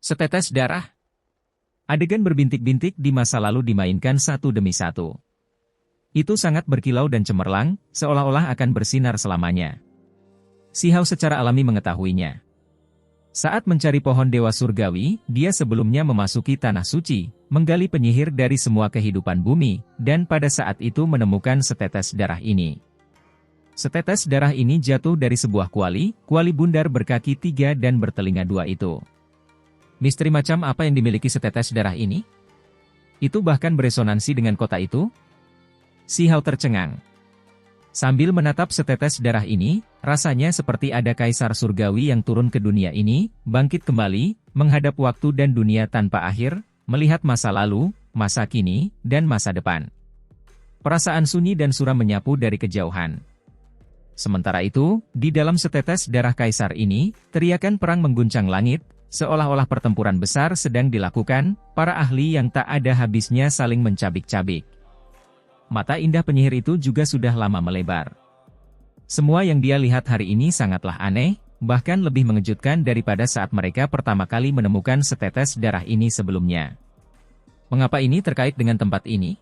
Setetes darah. Adegan berbintik-bintik di masa lalu dimainkan satu demi satu. Itu sangat berkilau dan cemerlang, seolah-olah akan bersinar selamanya. Si Hao secara alami mengetahuinya. Saat mencari pohon dewa surgawi, dia sebelumnya memasuki tanah suci, menggali penyihir dari semua kehidupan bumi, dan pada saat itu menemukan setetes darah ini. Setetes darah ini jatuh dari sebuah kuali bundar berkaki 3 dan bertelinga 2 itu. Misteri macam apa yang dimiliki setetes darah ini? Itu bahkan beresonansi dengan kota itu? Si Hao tercengang. Sambil menatap setetes darah ini, rasanya seperti ada kaisar surgawi yang turun ke dunia ini, bangkit kembali, menghadap waktu dan dunia tanpa akhir, melihat masa lalu, masa kini, dan masa depan. Perasaan sunyi dan suram menyapu dari kejauhan. Sementara itu, di dalam setetes darah kaisar ini, teriakan perang mengguncang langit, seolah-olah pertempuran besar sedang dilakukan, para ahli yang tak ada habisnya saling mencabik-cabik. Mata indah penyihir itu juga sudah lama melebar. Semua yang dia lihat hari ini sangatlah aneh, bahkan lebih mengejutkan daripada saat mereka pertama kali menemukan setetes darah ini sebelumnya. Mengapa ini terkait dengan tempat ini?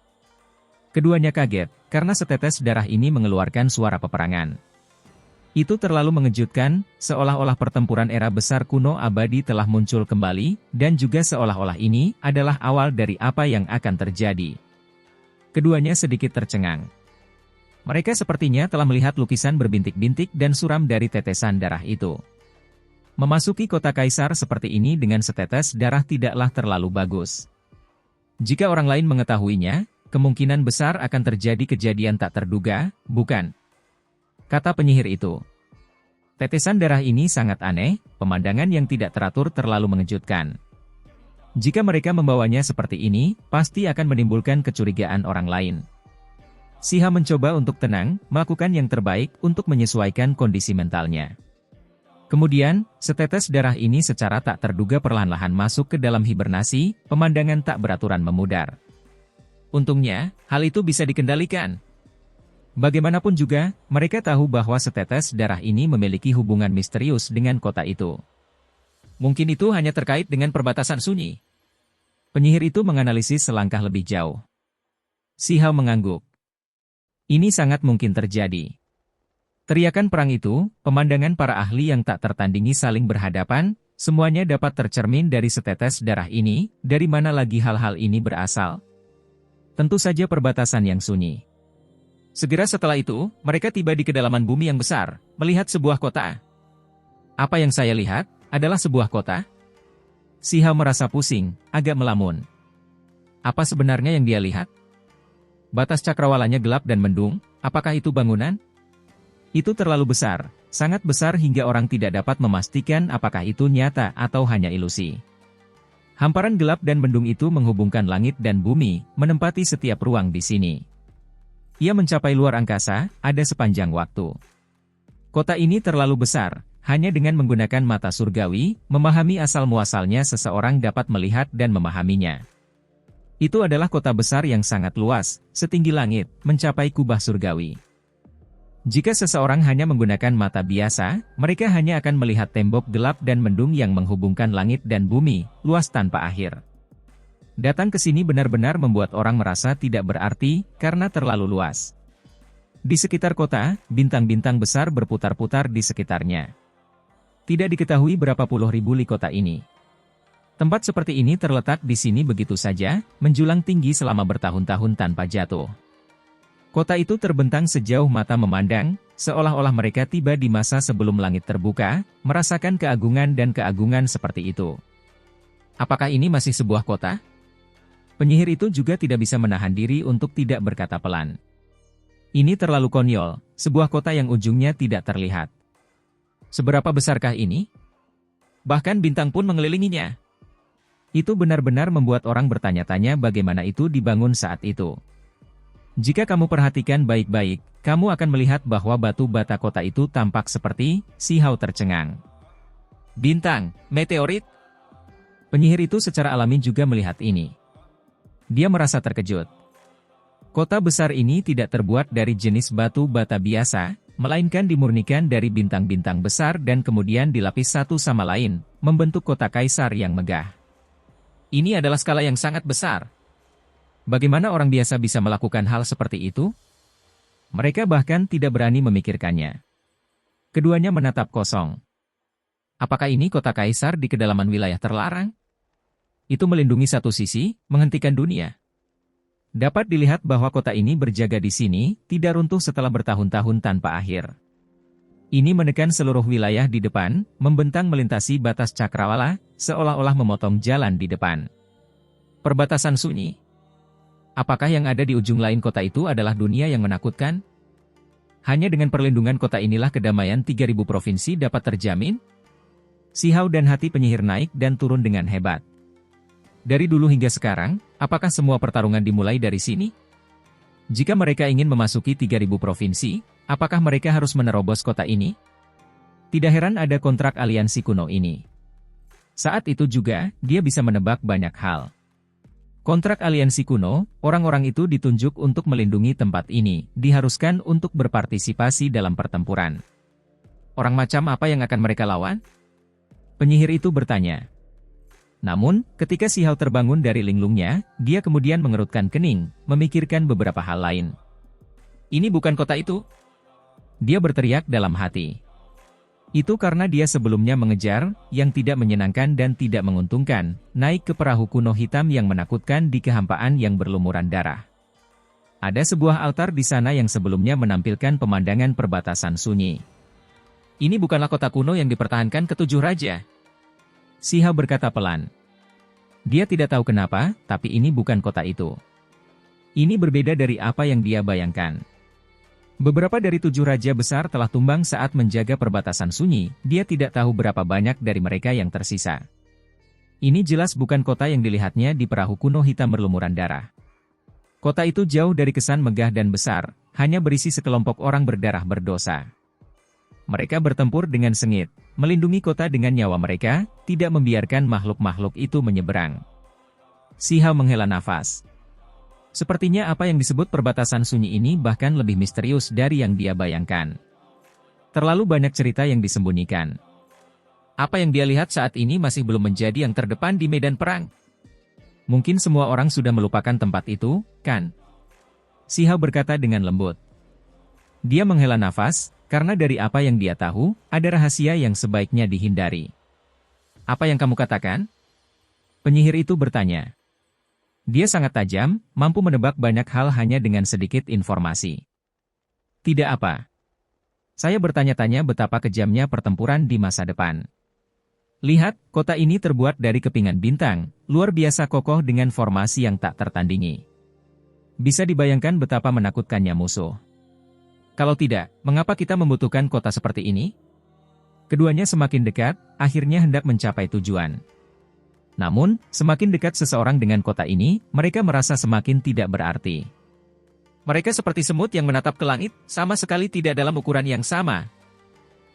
Keduanya kaget, karena setetes darah ini mengeluarkan suara peperangan. Itu terlalu mengejutkan, seolah-olah pertempuran era besar kuno abadi telah muncul kembali, dan juga seolah-olah ini adalah awal dari apa yang akan terjadi. Keduanya sedikit tercengang. Mereka sepertinya telah melihat lukisan berbintik-bintik dan suram dari tetesan darah itu. Memasuki kota kaisar seperti ini dengan setetes darah tidaklah terlalu bagus. Jika orang lain mengetahuinya, kemungkinan besar akan terjadi kejadian tak terduga, bukan? Kata penyihir itu. Tetesan darah ini sangat aneh, pemandangan yang tidak teratur terlalu mengejutkan. Jika mereka membawanya seperti ini, pasti akan menimbulkan kecurigaan orang lain. Si Hao mencoba untuk tenang, melakukan yang terbaik untuk menyesuaikan kondisi mentalnya. Kemudian, setetes darah ini secara tak terduga perlahan-lahan masuk ke dalam hibernasi, pemandangan tak beraturan memudar. Untungnya, hal itu bisa dikendalikan. Bagaimanapun juga, mereka tahu bahwa setetes darah ini memiliki hubungan misterius dengan kota itu. Mungkin itu hanya terkait dengan perbatasan sunyi. Penyihir itu menganalisis selangkah lebih jauh. Si Hao mengangguk. Ini sangat mungkin terjadi. Teriakan perang itu, pemandangan para ahli yang tak tertandingi saling berhadapan, semuanya dapat tercermin dari setetes darah ini, dari mana lagi hal-hal ini berasal? Tentu saja perbatasan yang sunyi. Segera setelah itu, mereka tiba di kedalaman bumi yang besar, melihat sebuah kota. Apa yang saya lihat, adalah sebuah kota? Si Hao merasa pusing, agak melamun. Apa sebenarnya yang dia lihat? Batas cakrawalanya gelap dan mendung, apakah itu bangunan? Itu terlalu besar, sangat besar hingga orang tidak dapat memastikan apakah itu nyata atau hanya ilusi. Hamparan gelap dan mendung itu menghubungkan langit dan bumi, menempati setiap ruang di sini. Ia mencapai luar angkasa, ada sepanjang waktu. Kota ini terlalu besar, hanya dengan menggunakan mata surgawi, memahami asal-muasalnya seseorang dapat melihat dan memahaminya. Itu adalah kota besar yang sangat luas, setinggi langit, mencapai kubah surgawi. Jika seseorang hanya menggunakan mata biasa, mereka hanya akan melihat tembok gelap dan mendung yang menghubungkan langit dan bumi, luas tanpa akhir. Datang ke sini benar-benar membuat orang merasa tidak berarti, karena terlalu luas. Di sekitar kota, bintang-bintang besar berputar-putar di sekitarnya. Tidak diketahui berapa puluh ribu li kota ini. Tempat seperti ini terletak di sini begitu saja, menjulang tinggi selama bertahun-tahun tanpa jatuh. Kota itu terbentang sejauh mata memandang, seolah-olah mereka tiba di masa sebelum langit terbuka, merasakan keagungan dan keagungan seperti itu. Apakah ini masih sebuah kota? Penyihir itu juga tidak bisa menahan diri untuk tidak berkata pelan. Ini terlalu konyol, sebuah kota yang ujungnya tidak terlihat. Seberapa besarkah ini? Bahkan bintang pun mengelilinginya. Itu benar-benar membuat orang bertanya-tanya bagaimana itu dibangun saat itu. Jika kamu perhatikan baik-baik, kamu akan melihat bahwa batu bata kota itu tampak seperti, Si Hao tercengang. Bintang, meteorit? Penyihir itu secara alami juga melihat ini. Dia merasa terkejut. Kota besar ini tidak terbuat dari jenis batu bata biasa, melainkan dimurnikan dari bintang-bintang besar dan kemudian dilapis satu sama lain, membentuk kota kaisar yang megah. Ini adalah skala yang sangat besar. Bagaimana orang biasa bisa melakukan hal seperti itu? Mereka bahkan tidak berani memikirkannya. Keduanya menatap kosong. Apakah ini kota kaisar di kedalaman wilayah terlarang? Itu melindungi satu sisi, menghentikan dunia. Dapat dilihat bahwa kota ini berjaga di sini, tidak runtuh setelah bertahun-tahun tanpa akhir. Ini menekan seluruh wilayah di depan, membentang melintasi batas cakrawala, seolah-olah memotong jalan di depan. Perbatasan sunyi. Apakah yang ada di ujung lain kota itu adalah dunia yang menakutkan? Hanya dengan perlindungan kota inilah kedamaian 3.000 provinsi dapat terjamin? Xiahou dan hati penyihir naik dan turun dengan hebat. Dari dulu hingga sekarang, apakah semua pertarungan dimulai dari sini? Jika mereka ingin memasuki 3.000 provinsi, apakah mereka harus menerobos kota ini? Tidak heran ada kontrak aliansi kuno ini. Saat itu juga, dia bisa menebak banyak hal. Kontrak aliansi kuno, orang-orang itu ditunjuk untuk melindungi tempat ini, diharuskan untuk berpartisipasi dalam pertempuran. Orang macam apa yang akan mereka lawan? Penyihir itu bertanya. Namun, ketika Xiahou terbangun dari linglungnya, dia kemudian mengerutkan kening, memikirkan beberapa hal lain. Ini bukan kota itu. Dia berteriak dalam hati. Itu karena dia sebelumnya mengejar, yang tidak menyenangkan dan tidak menguntungkan, naik ke perahu kuno hitam yang menakutkan di kehampaan yang berlumuran darah. Ada sebuah altar di sana yang sebelumnya menampilkan pemandangan perbatasan sunyi. Ini bukanlah kota kuno yang dipertahankan ketujuh raja. Xiahou berkata pelan. Dia tidak tahu kenapa, tapi ini bukan kota itu. Ini berbeda dari apa yang dia bayangkan. Beberapa dari 7 raja besar telah tumbang saat menjaga perbatasan sunyi, dia tidak tahu berapa banyak dari mereka yang tersisa. Ini jelas bukan kota yang dilihatnya di perahu kuno hitam berlumuran darah. Kota itu jauh dari kesan megah dan besar, hanya berisi sekelompok orang berdarah berdosa. Mereka bertempur dengan sengit, melindungi kota dengan nyawa mereka, tidak membiarkan makhluk-makhluk itu menyeberang. Xiahou menghela nafas. Sepertinya apa yang disebut perbatasan sunyi ini bahkan lebih misterius dari yang dia bayangkan. Terlalu banyak cerita yang disembunyikan. Apa yang dia lihat saat ini masih belum menjadi yang terdepan di medan perang. Mungkin semua orang sudah melupakan tempat itu, kan? Xiahou berkata dengan lembut. Dia menghela nafas, karena dari apa yang dia tahu, ada rahasia yang sebaiknya dihindari. Apa yang kamu katakan? Penyihir itu bertanya. Dia sangat tajam, mampu menebak banyak hal hanya dengan sedikit informasi. Tidak apa. Saya bertanya-tanya betapa kejamnya pertempuran di masa depan. Lihat, kota ini terbuat dari kepingan bintang, luar biasa kokoh dengan formasi yang tak tertandingi. Bisa dibayangkan betapa menakutkannya musuh. Kalau tidak, mengapa kita membutuhkan kota seperti ini? Keduanya semakin dekat, akhirnya hendak mencapai tujuan. Namun, semakin dekat seseorang dengan kota ini, mereka merasa semakin tidak berarti. Mereka seperti semut yang menatap ke langit, sama sekali tidak dalam ukuran yang sama.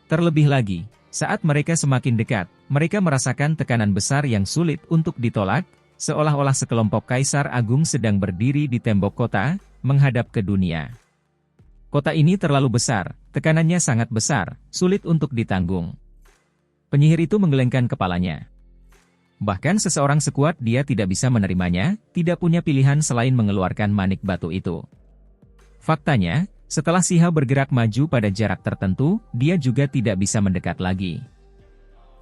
Terlebih lagi, saat mereka semakin dekat, mereka merasakan tekanan besar yang sulit untuk ditolak, seolah-olah sekelompok kaisar agung sedang berdiri di tembok kota, menghadap ke dunia. Kota ini terlalu besar, tekanannya sangat besar, sulit untuk ditanggung. Penyihir itu menggelengkan kepalanya. Bahkan seseorang sekuat dia tidak bisa menerimanya, tidak punya pilihan selain mengeluarkan manik batu itu. Faktanya, setelah Xiahou bergerak maju pada jarak tertentu, dia juga tidak bisa mendekat lagi.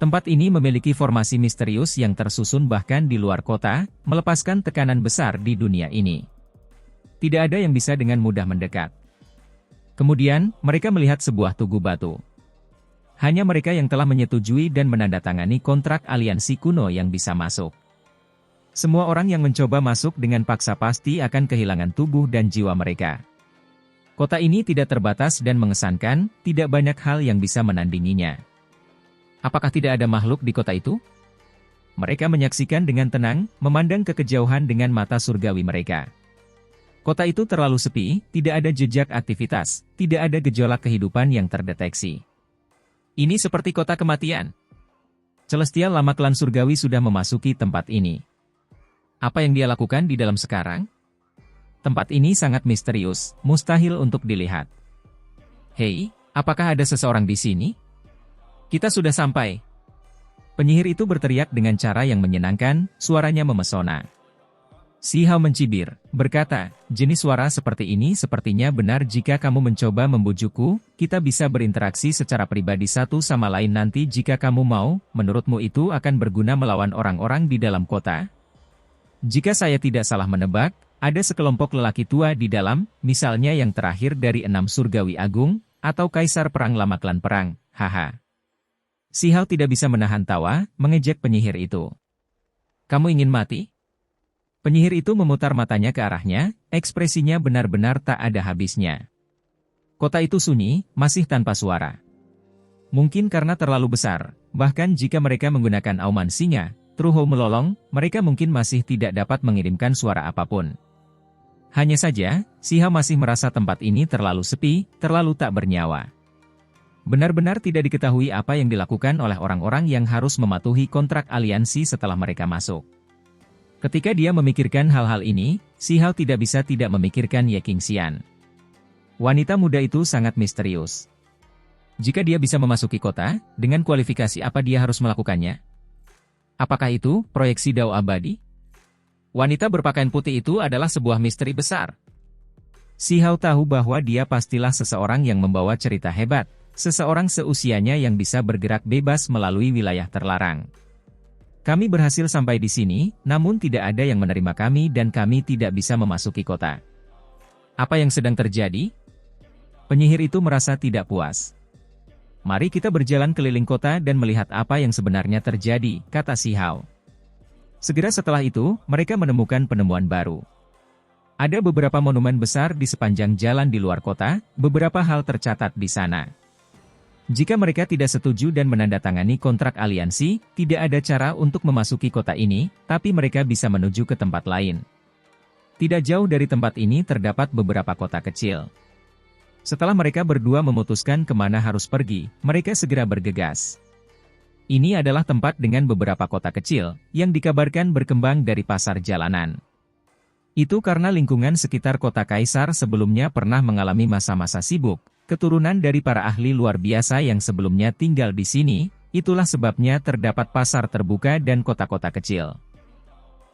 Tempat ini memiliki formasi misterius yang tersusun bahkan di luar kota, melepaskan tekanan besar di dunia ini. Tidak ada yang bisa dengan mudah mendekat. Kemudian, mereka melihat sebuah tugu batu. Hanya mereka yang telah menyetujui dan menandatangani kontrak aliansi kuno yang bisa masuk. Semua orang yang mencoba masuk dengan paksa pasti akan kehilangan tubuh dan jiwa mereka. Kota ini tidak terbatas dan mengesankan, tidak banyak hal yang bisa menandinginya. Apakah tidak ada makhluk di kota itu? Mereka menyaksikan dengan tenang, memandang ke kejauhan dengan mata surgawi mereka. Kota itu terlalu sepi, tidak ada jejak aktivitas, tidak ada gejolak kehidupan yang terdeteksi. Ini seperti kota kematian. Celestial lama klan surgawi sudah memasuki tempat ini. Apa yang dia lakukan di dalam sekarang? Tempat ini sangat misterius, mustahil untuk dilihat. Hei, Apakah ada seseorang di sini? Kita sudah sampai. Penyihir itu berteriak dengan cara yang menyenangkan, suaranya memesona. Si Hao mencibir, berkata, jenis suara seperti ini sepertinya benar jika kamu mencoba membujukku, kita bisa berinteraksi secara pribadi satu sama lain nanti jika kamu mau, menurutmu itu akan berguna melawan orang-orang di dalam kota? Jika saya tidak salah menebak, ada sekelompok lelaki tua di dalam, misalnya yang terakhir dari 6 surgawi agung, atau kaisar perang lama klan perang, haha. Si Hao tidak bisa menahan tawa, mengejek penyihir itu. Kamu ingin mati? Penyihir itu memutar matanya ke arahnya, ekspresinya benar-benar tak ada habisnya. Kota itu sunyi, masih tanpa suara. Mungkin karena terlalu besar, bahkan jika mereka menggunakan auman singa, truho melolong, mereka mungkin masih tidak dapat mengirimkan suara apapun. Hanya saja, si Hao masih merasa tempat ini terlalu sepi, terlalu tak bernyawa. Benar-benar tidak diketahui apa yang dilakukan oleh orang-orang yang harus mematuhi kontrak aliansi setelah mereka masuk. Ketika dia memikirkan hal-hal ini, si Hao tidak bisa tidak memikirkan Ye Qingxian. Wanita muda itu sangat misterius. Jika dia bisa memasuki kota, dengan kualifikasi apa dia harus melakukannya? Apakah itu proyeksi dao abadi? Wanita berpakaian putih itu adalah sebuah misteri besar. Si Hao tahu bahwa dia pastilah seseorang yang membawa cerita hebat, seseorang seusianya yang bisa bergerak bebas melalui wilayah terlarang. Kami berhasil sampai di sini, namun tidak ada yang menerima kami dan kami tidak bisa memasuki kota. Apa yang sedang terjadi? Penyihir itu merasa tidak puas. Mari kita berjalan keliling kota dan melihat apa yang sebenarnya terjadi, kata si Hao. Segera setelah itu, mereka menemukan penemuan baru. Ada beberapa monumen besar di sepanjang jalan di luar kota, beberapa hal tercatat di sana. Jika mereka tidak setuju dan menandatangani kontrak aliansi, tidak ada cara untuk memasuki kota ini, tapi mereka bisa menuju ke tempat lain. Tidak jauh dari tempat ini terdapat beberapa kota kecil. Setelah mereka berdua memutuskan kemana harus pergi, mereka segera bergegas. Ini adalah tempat dengan beberapa kota kecil, yang dikabarkan berkembang dari pasar jalanan. Itu karena lingkungan sekitar kota kaisar sebelumnya pernah mengalami masa-masa sibuk, keturunan dari para ahli luar biasa yang sebelumnya tinggal di sini, itulah sebabnya terdapat pasar terbuka dan kota-kota kecil.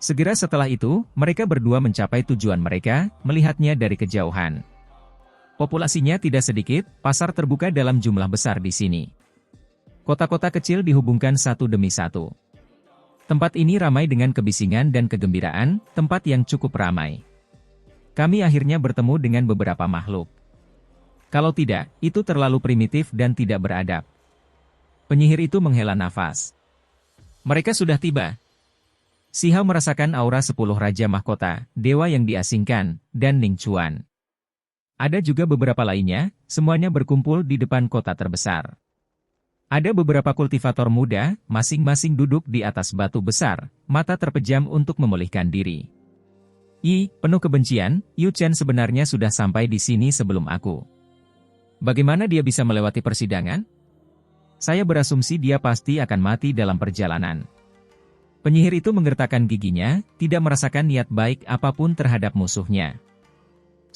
Segera setelah itu, mereka berdua mencapai tujuan mereka, melihatnya dari kejauhan. Populasinya tidak sedikit, pasar terbuka dalam jumlah besar di sini. Kota-kota kecil dihubungkan satu demi satu. Tempat ini ramai dengan kebisingan dan kegembiraan, tempat yang cukup ramai. Kami akhirnya bertemu dengan beberapa makhluk. Kalau tidak, itu terlalu primitif dan tidak beradab. Penyihir itu menghela nafas. Mereka sudah tiba. Si Hao merasakan aura 10 Raja Mahkota, dewa yang diasingkan, dan Ning Chuan. Ada juga beberapa lainnya, semuanya berkumpul di depan kota terbesar. Ada beberapa kultivator muda, masing-masing duduk di atas batu besar, mata terpejam untuk memulihkan diri. Penuh kebencian, Yu Chen sebenarnya sudah sampai di sini sebelum aku. Bagaimana dia bisa melewati persidangan? Saya berasumsi dia pasti akan mati dalam perjalanan. Penyihir itu menggertakkan giginya, tidak merasakan niat baik apapun terhadap musuhnya.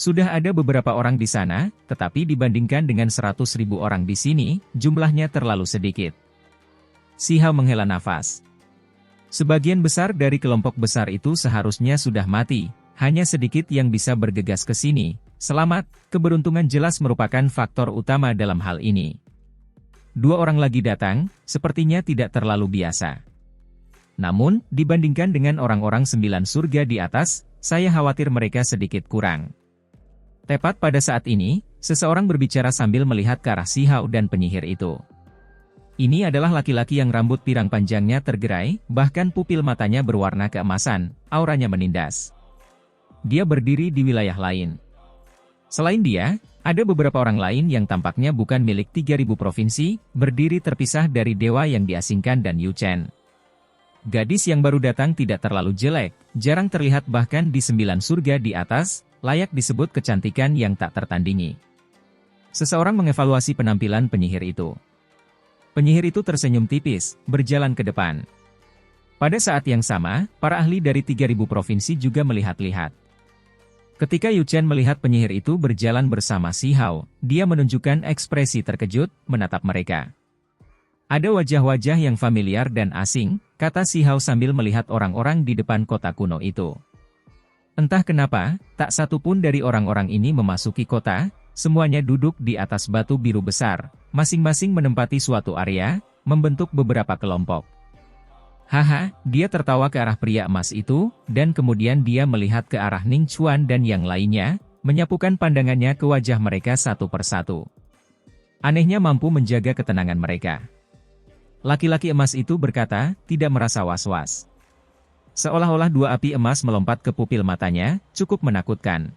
Sudah ada beberapa orang di sana, tetapi dibandingkan dengan 100.000 orang di sini, jumlahnya terlalu sedikit. Si Hao menghela nafas. Sebagian besar dari kelompok besar itu seharusnya sudah mati, hanya sedikit yang bisa bergegas ke sini. Selamat, keberuntungan jelas merupakan faktor utama dalam hal ini. 2 orang lagi datang, sepertinya tidak terlalu biasa. Namun, dibandingkan dengan orang-orang 9 surga di atas, saya khawatir mereka sedikit kurang. Tepat pada saat ini, seseorang berbicara sambil melihat ke arah si Hao dan penyihir itu. Ini adalah laki-laki yang rambut pirang panjangnya tergerai, bahkan pupil matanya berwarna keemasan, auranya menindas. Dia berdiri di wilayah lain. Selain dia, ada beberapa orang lain yang tampaknya bukan milik 3.000 provinsi, berdiri terpisah dari dewa yang diasingkan dan Yu Chen. Gadis yang baru datang tidak terlalu jelek, jarang terlihat bahkan di 9 surga di atas, layak disebut kecantikan yang tak tertandingi. Seseorang mengevaluasi penampilan penyihir itu. Penyihir itu tersenyum tipis, berjalan ke depan. Pada saat yang sama, para ahli dari 3.000 provinsi juga melihat-lihat. Ketika Yu Chen melihat penyihir itu berjalan bersama Si Hao, dia menunjukkan ekspresi terkejut, menatap mereka. Ada wajah-wajah yang familiar dan asing, kata Si Hao sambil melihat orang-orang di depan kota kuno itu. Entah kenapa, tak satu pun dari orang-orang ini memasuki kota, semuanya duduk di atas batu biru besar, masing-masing menempati suatu area, membentuk beberapa kelompok. Haha, dia tertawa ke arah pria emas itu, dan kemudian dia melihat ke arah Ning Chuan dan yang lainnya, menyapukan pandangannya ke wajah mereka satu persatu. Anehnya mampu menjaga ketenangan mereka. Laki-laki emas itu berkata, tidak merasa was-was. Seolah-olah dua api emas melompat ke pupil matanya, cukup menakutkan.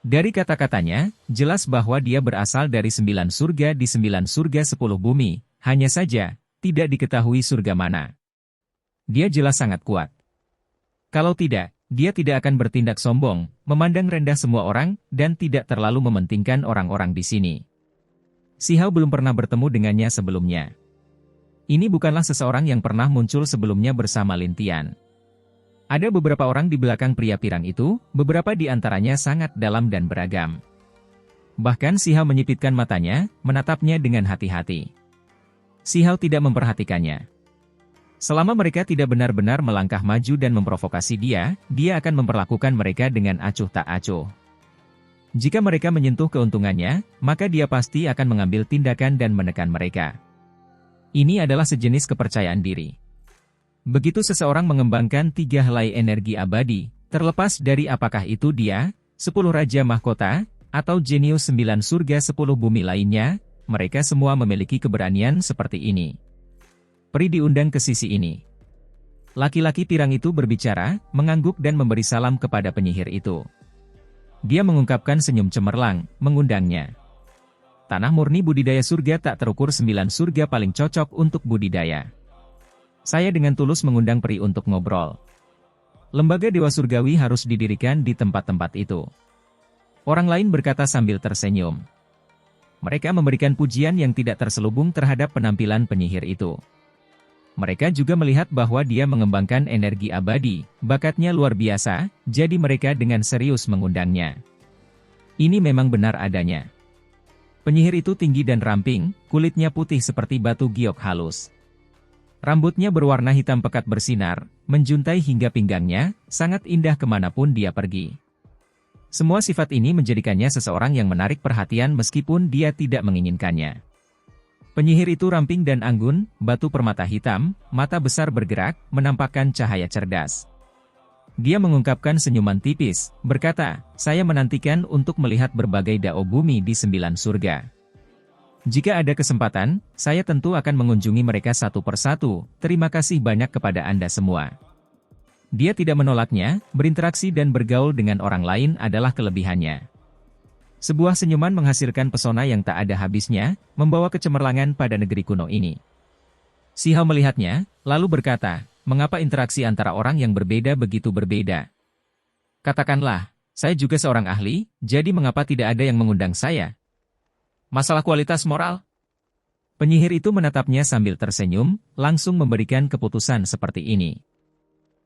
Dari kata-katanya, jelas bahwa dia berasal dari 9 surga di 9 surga 10 bumi, hanya saja, tidak diketahui surga mana. Dia jelas sangat kuat. Kalau tidak, dia tidak akan bertindak sombong, memandang rendah semua orang, dan tidak terlalu mementingkan orang-orang di sini. Si Hao belum pernah bertemu dengannya sebelumnya. Ini bukanlah seseorang yang pernah muncul sebelumnya bersama Lin Tian. Ada beberapa orang di belakang pria pirang itu, beberapa di antaranya sangat dalam dan beragam. Bahkan Si Hao menyipitkan matanya, menatapnya dengan hati-hati. Si Hao tidak memperhatikannya. Selama mereka tidak benar-benar melangkah maju dan memprovokasi dia akan memperlakukan mereka dengan acuh tak acuh. Jika mereka menyentuh keuntungannya, maka dia pasti akan mengambil tindakan dan menekan mereka. Ini adalah sejenis kepercayaan diri. Begitu seseorang mengembangkan 3 helai energi abadi, terlepas dari apakah itu dia, 10 Raja Mahkota, atau jenius 9 surga 10 bumi lainnya, mereka semua memiliki keberanian seperti ini. Pri diundang ke sisi ini. Laki-laki pirang itu berbicara, mengangguk dan memberi salam kepada penyihir itu. Dia mengungkapkan senyum cemerlang, mengundangnya. Tanah murni budidaya surga tak terukur 9 surga paling cocok untuk budidaya. Saya dengan tulus mengundang Pri untuk ngobrol. Lembaga Dewa Surgawi harus didirikan di tempat-tempat itu. Orang lain berkata sambil tersenyum. Mereka memberikan pujian yang tidak terselubung terhadap penampilan penyihir itu. Mereka juga melihat bahwa dia mengembangkan energi abadi, bakatnya luar biasa, jadi mereka dengan serius mengundangnya. Ini memang benar adanya. Penyihir itu tinggi dan ramping, kulitnya putih seperti batu giok halus. Rambutnya berwarna hitam pekat bersinar, menjuntai hingga pinggangnya, sangat indah kemanapun dia pergi. Semua sifat ini menjadikannya seseorang yang menarik perhatian meskipun dia tidak menginginkannya. Penyihir itu ramping dan anggun, batu permata hitam, mata besar bergerak, menampakkan cahaya cerdas. Dia mengungkapkan senyuman tipis, berkata, saya menantikan untuk melihat berbagai dao bumi di 9 surga. Jika ada kesempatan, saya tentu akan mengunjungi mereka satu persatu, terima kasih banyak kepada Anda semua. Dia tidak menolaknya, berinteraksi dan bergaul dengan orang lain adalah kelebihannya. Sebuah senyuman menghasilkan pesona yang tak ada habisnya, membawa kecemerlangan pada negeri kuno ini. Si Hao melihatnya, lalu berkata, mengapa interaksi antara orang yang berbeda begitu berbeda? Katakanlah, saya juga seorang ahli, jadi mengapa tidak ada yang mengundang saya? Masalah kualitas moral? Penyihir itu menatapnya sambil tersenyum, langsung memberikan keputusan seperti ini.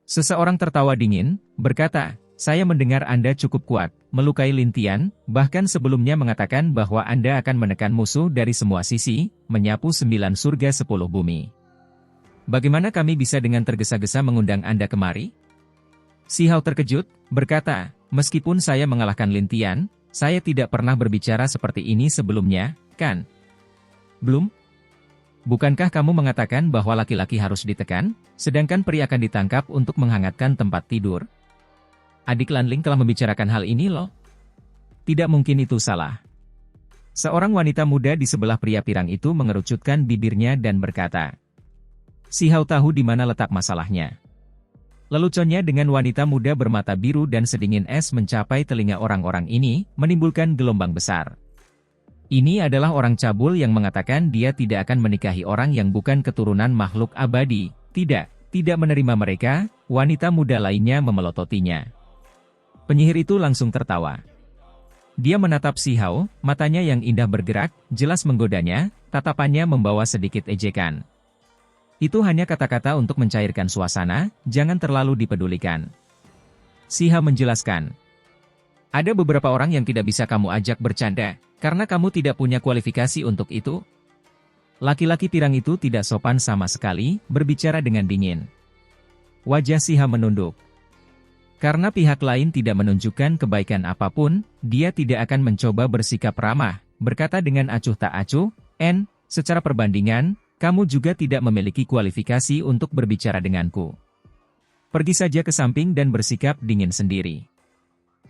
Seseorang tertawa dingin, berkata, saya mendengar Anda cukup kuat, melukai Lin Tian, bahkan sebelumnya mengatakan bahwa Anda akan menekan musuh dari semua sisi, menyapu 9 surga 10 bumi. Bagaimana kami bisa dengan tergesa-gesa mengundang Anda kemari? Si Hao terkejut, berkata, meskipun saya mengalahkan Lin Tian, saya tidak pernah berbicara seperti ini sebelumnya, kan? Belum? Bukankah kamu mengatakan bahwa laki-laki harus ditekan, sedangkan pria akan ditangkap untuk menghangatkan tempat tidur? Adik Lanling telah membicarakan hal ini loh. Tidak mungkin itu salah. Seorang wanita muda di sebelah pria pirang itu mengerucutkan bibirnya dan berkata. Si Hao tahu di mana letak masalahnya. Leluconnya dengan wanita muda bermata biru dan sedingin es mencapai telinga orang-orang ini, menimbulkan gelombang besar. Ini adalah orang cabul yang mengatakan dia tidak akan menikahi orang yang bukan keturunan makhluk abadi. Tidak menerima mereka, wanita muda lainnya memelototinya. Penyihir itu langsung tertawa. Dia menatap Si Hao, matanya yang indah bergerak, jelas menggodanya, tatapannya membawa sedikit ejekan. Itu hanya kata-kata untuk mencairkan suasana, jangan terlalu dipedulikan. Si Hao menjelaskan. Ada beberapa orang yang tidak bisa kamu ajak bercanda, karena kamu tidak punya kualifikasi untuk itu. Laki-laki pirang itu tidak sopan sama sekali, berbicara dengan dingin. Wajah Si Hao menunduk. Karena pihak lain tidak menunjukkan kebaikan apapun, dia tidak akan mencoba bersikap ramah, berkata dengan acuh tak acuh, secara perbandingan, kamu juga tidak memiliki kualifikasi untuk berbicara denganku. Pergi saja ke samping dan bersikap dingin sendiri.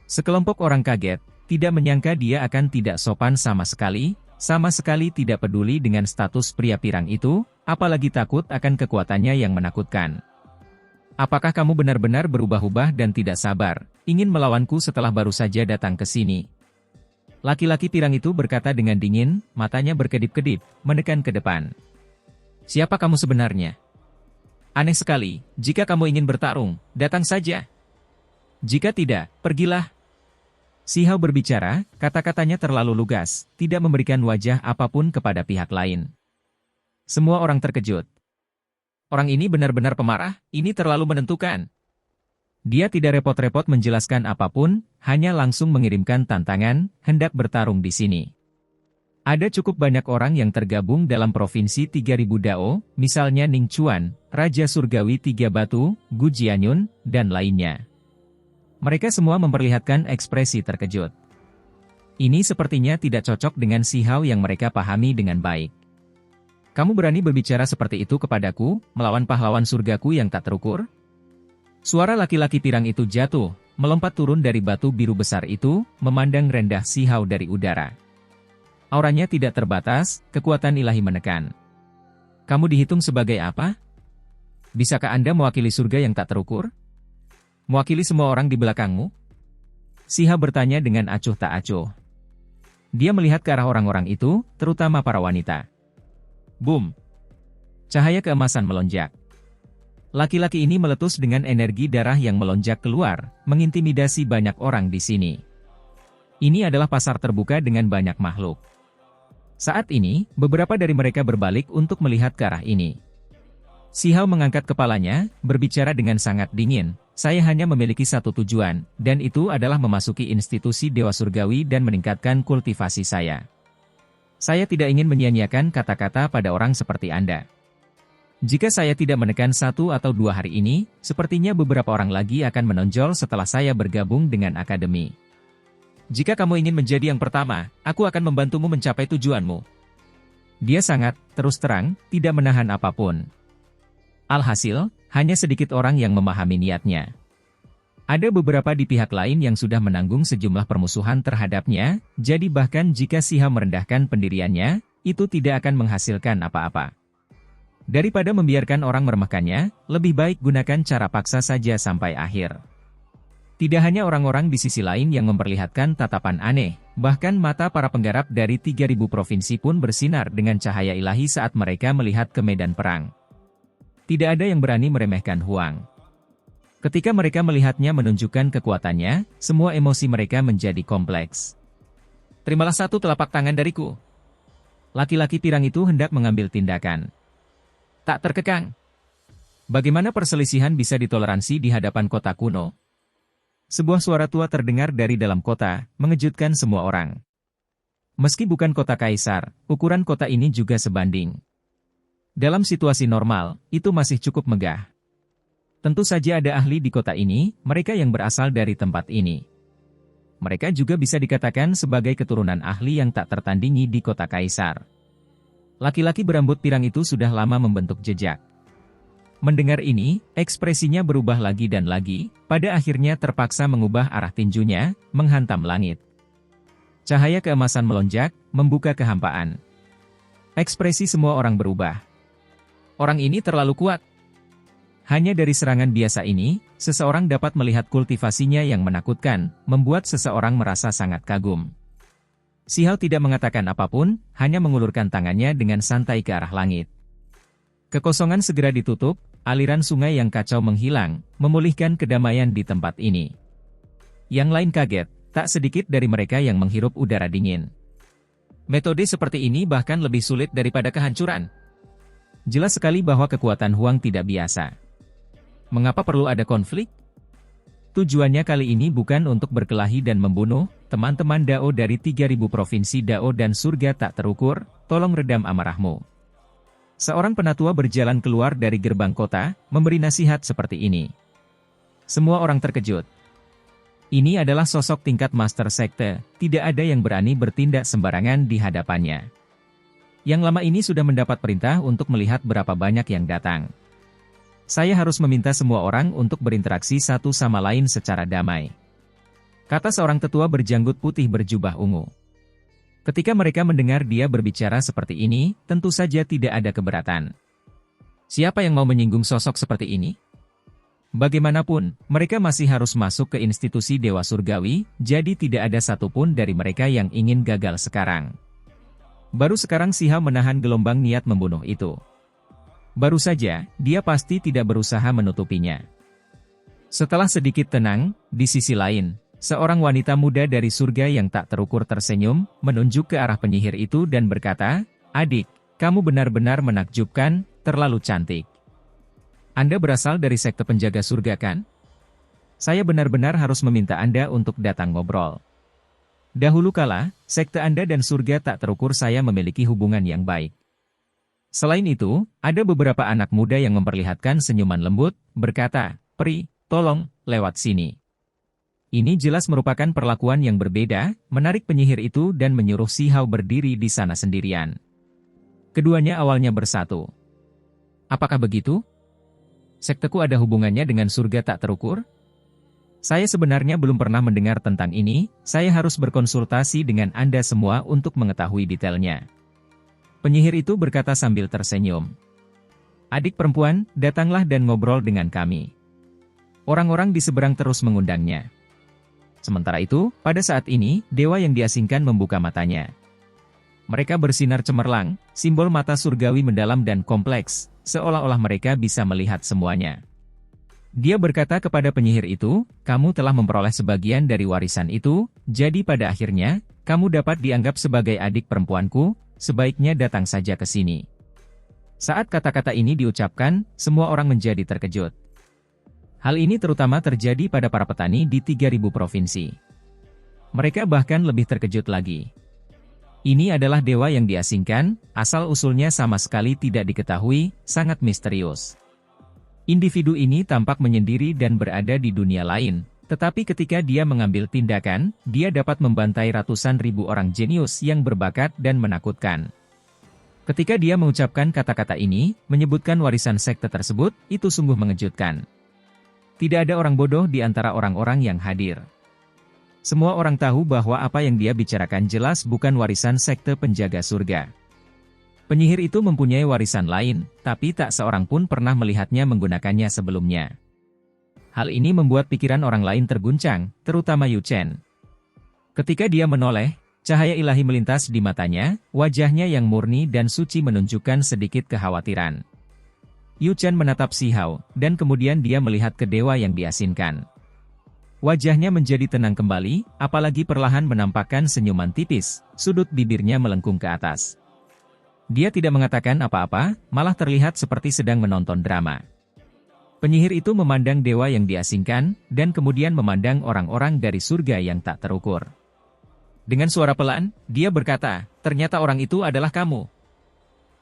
Sekelompok orang kaget, tidak menyangka dia akan tidak sopan sama sekali tidak peduli dengan status pria pirang itu, apalagi takut akan kekuatannya yang menakutkan. Apakah kamu benar-benar berubah-ubah dan tidak sabar, ingin melawanku setelah baru saja datang ke sini? Laki-laki pirang itu berkata dengan dingin, matanya berkedip-kedip, menekan ke depan. Siapa kamu sebenarnya? Aneh sekali, jika kamu ingin bertarung, datang saja. Jika tidak, pergilah. Si Hao berbicara, kata-katanya terlalu lugas, tidak memberikan wajah apapun kepada pihak lain. Semua orang terkejut. Orang ini benar-benar pemarah, ini terlalu menentukan. Dia tidak repot-repot menjelaskan apapun, hanya langsung mengirimkan tantangan, hendak bertarung di sini. Ada cukup banyak orang yang tergabung dalam provinsi 3000 Dao, misalnya Ning Chuan, Raja Surgawi Tiga Batu, Gu Jianyun, dan lainnya. Mereka semua memperlihatkan ekspresi terkejut. Ini sepertinya tidak cocok dengan Si Hao yang mereka pahami dengan baik. Kamu berani berbicara seperti itu kepadaku, melawan pahlawan surgaku yang tak terukur? Suara laki-laki pirang itu jatuh, melompat turun dari batu biru besar itu, memandang rendah Si Hao dari udara. Auranya tidak terbatas, kekuatan ilahi menekan. Kamu dihitung sebagai apa? Bisakah Anda mewakili surga yang tak terukur? Mewakili semua orang di belakangmu? Si Hao bertanya dengan acuh tak acuh. Dia melihat ke arah orang-orang itu, terutama para wanita. Boom! Cahaya keemasan melonjak. Laki-laki ini meletus dengan energi darah yang melonjak keluar, mengintimidasi banyak orang di sini. Ini adalah pasar terbuka dengan banyak makhluk. Saat ini, beberapa dari mereka berbalik untuk melihat ke arah ini. Si Hao mengangkat kepalanya, berbicara dengan sangat dingin. Saya hanya memiliki satu tujuan, dan itu adalah memasuki institusi Dewa Surgawi dan meningkatkan kultivasi saya. Saya tidak ingin menyia-nyiakan kata-kata pada orang seperti Anda. Jika saya tidak menekan 1 atau 2 hari ini, sepertinya beberapa orang lagi akan menonjol setelah saya bergabung dengan akademi. Jika kamu ingin menjadi yang pertama, aku akan membantumu mencapai tujuanmu. Dia sangat, terus terang, tidak menahan apapun. Alhasil, hanya sedikit orang yang memahami niatnya. Ada beberapa di pihak lain yang sudah menanggung sejumlah permusuhan terhadapnya, jadi bahkan jika Si Hao merendahkan pendiriannya, itu tidak akan menghasilkan apa-apa. Daripada membiarkan orang meremehkannya, lebih baik gunakan cara paksa saja sampai akhir. Tidak hanya orang-orang di sisi lain yang memperlihatkan tatapan aneh, bahkan mata para penggarap dari 3000 provinsi pun bersinar dengan cahaya ilahi saat mereka melihat ke medan perang. Tidak ada yang berani meremehkan Huang. Ketika mereka melihatnya menunjukkan kekuatannya, semua emosi mereka menjadi kompleks. Terimalah satu telapak tangan dariku. Laki-laki pirang itu hendak mengambil tindakan. Tak terkekang. Bagaimana perselisihan bisa ditoleransi di hadapan kota kuno? Sebuah suara tua terdengar dari dalam kota, mengejutkan semua orang. Meski bukan kota kaisar, ukuran kota ini juga sebanding. Dalam situasi normal, itu masih cukup megah. Tentu saja ada ahli di kota ini, mereka yang berasal dari tempat ini. Mereka juga bisa dikatakan sebagai keturunan ahli yang tak tertandingi di kota kaisar. Laki-laki berambut pirang itu sudah lama membentuk jejak. Mendengar ini, ekspresinya berubah lagi dan lagi, pada akhirnya terpaksa mengubah arah tinjunya, menghantam langit. Cahaya keemasan melonjak, membuka kehampaan. Ekspresi semua orang berubah. Orang ini terlalu kuat. Hanya dari serangan biasa ini, seseorang dapat melihat kultivasinya yang menakutkan, membuat seseorang merasa sangat kagum. Si Hao tidak mengatakan apapun, hanya mengulurkan tangannya dengan santai ke arah langit. Kekosongan segera ditutup, aliran sungai yang kacau menghilang, memulihkan kedamaian di tempat ini. Yang lain kaget, tak sedikit dari mereka yang menghirup udara dingin. Metode seperti ini bahkan lebih sulit daripada kehancuran. Jelas sekali bahwa kekuatan Huang tidak biasa. Mengapa perlu ada konflik? Tujuannya kali ini bukan untuk berkelahi dan membunuh, teman-teman Dao dari 3.000 provinsi Dao dan surga tak terukur, tolong redam amarahmu. Seorang penatua berjalan keluar dari gerbang kota, memberi nasihat seperti ini. Semua orang terkejut. Ini adalah sosok tingkat master sekte, tidak ada yang berani bertindak sembarangan di hadapannya. Yang lama ini sudah mendapat perintah untuk melihat berapa banyak yang datang. Saya harus meminta semua orang untuk berinteraksi satu sama lain secara damai. Kata seorang tetua berjanggut putih berjubah ungu. Ketika mereka mendengar dia berbicara seperti ini, tentu saja tidak ada keberatan. Siapa yang mau menyinggung sosok seperti ini? Bagaimanapun, mereka masih harus masuk ke institusi Dewa Surgawi, jadi tidak ada satupun dari mereka yang ingin gagal sekarang. Baru sekarang Xiao menahan gelombang niat membunuh itu. Baru saja, dia pasti tidak berusaha menutupinya. Setelah sedikit tenang, di sisi lain, seorang wanita muda dari surga yang tak terukur tersenyum, menunjuk ke arah penyihir itu dan berkata, "Adik, kamu benar-benar menakjubkan, terlalu cantik. Anda berasal dari sekte penjaga surga kan? Saya benar-benar harus meminta Anda untuk datang ngobrol. Dahulu kala, sekte Anda dan surga tak terukur saya memiliki hubungan yang baik. Selain itu, ada beberapa anak muda yang memperlihatkan senyuman lembut, berkata, Pri, tolong, lewat sini." Ini jelas merupakan perlakuan yang berbeda, menarik penyihir itu dan menyuruh Xiao berdiri di sana sendirian. Keduanya awalnya bersatu. Apakah begitu? Sekteku ada hubungannya dengan surga tak terukur? Saya sebenarnya belum pernah mendengar tentang ini, saya harus berkonsultasi dengan Anda semua untuk mengetahui detailnya. Penyihir itu berkata sambil tersenyum. Adik perempuan, datanglah dan ngobrol dengan kami. Orang-orang di seberang terus mengundangnya. Sementara itu, pada saat ini, dewa yang diasingkan membuka matanya. Mereka bersinar cemerlang, simbol mata surgawi mendalam dan kompleks, seolah-olah mereka bisa melihat semuanya. Dia berkata kepada penyihir itu, kamu telah memperoleh sebagian dari warisan itu, jadi pada akhirnya, kamu dapat dianggap sebagai adik perempuanku, sebaiknya datang saja ke sini. Saat kata-kata ini diucapkan, semua orang menjadi terkejut. Hal ini terutama terjadi pada para petani di 3.000 provinsi. Mereka bahkan lebih terkejut lagi. Ini adalah dewa yang diasingkan, asal-usulnya sama sekali tidak diketahui, sangat misterius. Individu ini tampak menyendiri dan berada di dunia lain, tetapi ketika dia mengambil tindakan, dia dapat membantai ratusan ribu orang jenius yang berbakat dan menakutkan. Ketika dia mengucapkan kata-kata ini, menyebutkan warisan sekte tersebut, itu sungguh mengejutkan. Tidak ada orang bodoh di antara orang-orang yang hadir. Semua orang tahu bahwa apa yang dia bicarakan jelas bukan warisan sekte penjaga surga. Penyihir itu mempunyai warisan lain, tapi tak seorang pun pernah melihatnya menggunakannya sebelumnya. Hal ini membuat pikiran orang lain terguncang, terutama Yu Chen. Ketika dia menoleh, cahaya ilahi melintas di matanya, wajahnya yang murni dan suci menunjukkan sedikit kekhawatiran. Yu Chen menatap Xiao, dan kemudian dia melihat ke dewa yang diasingkan. Wajahnya menjadi tenang kembali, apalagi perlahan menampakkan senyuman tipis, sudut bibirnya melengkung ke atas. Dia tidak mengatakan apa-apa, malah terlihat seperti sedang menonton drama. Penyihir itu memandang dewa yang diasingkan, dan kemudian memandang orang-orang dari surga yang tak terukur. Dengan suara pelan, dia berkata, ternyata orang itu adalah kamu.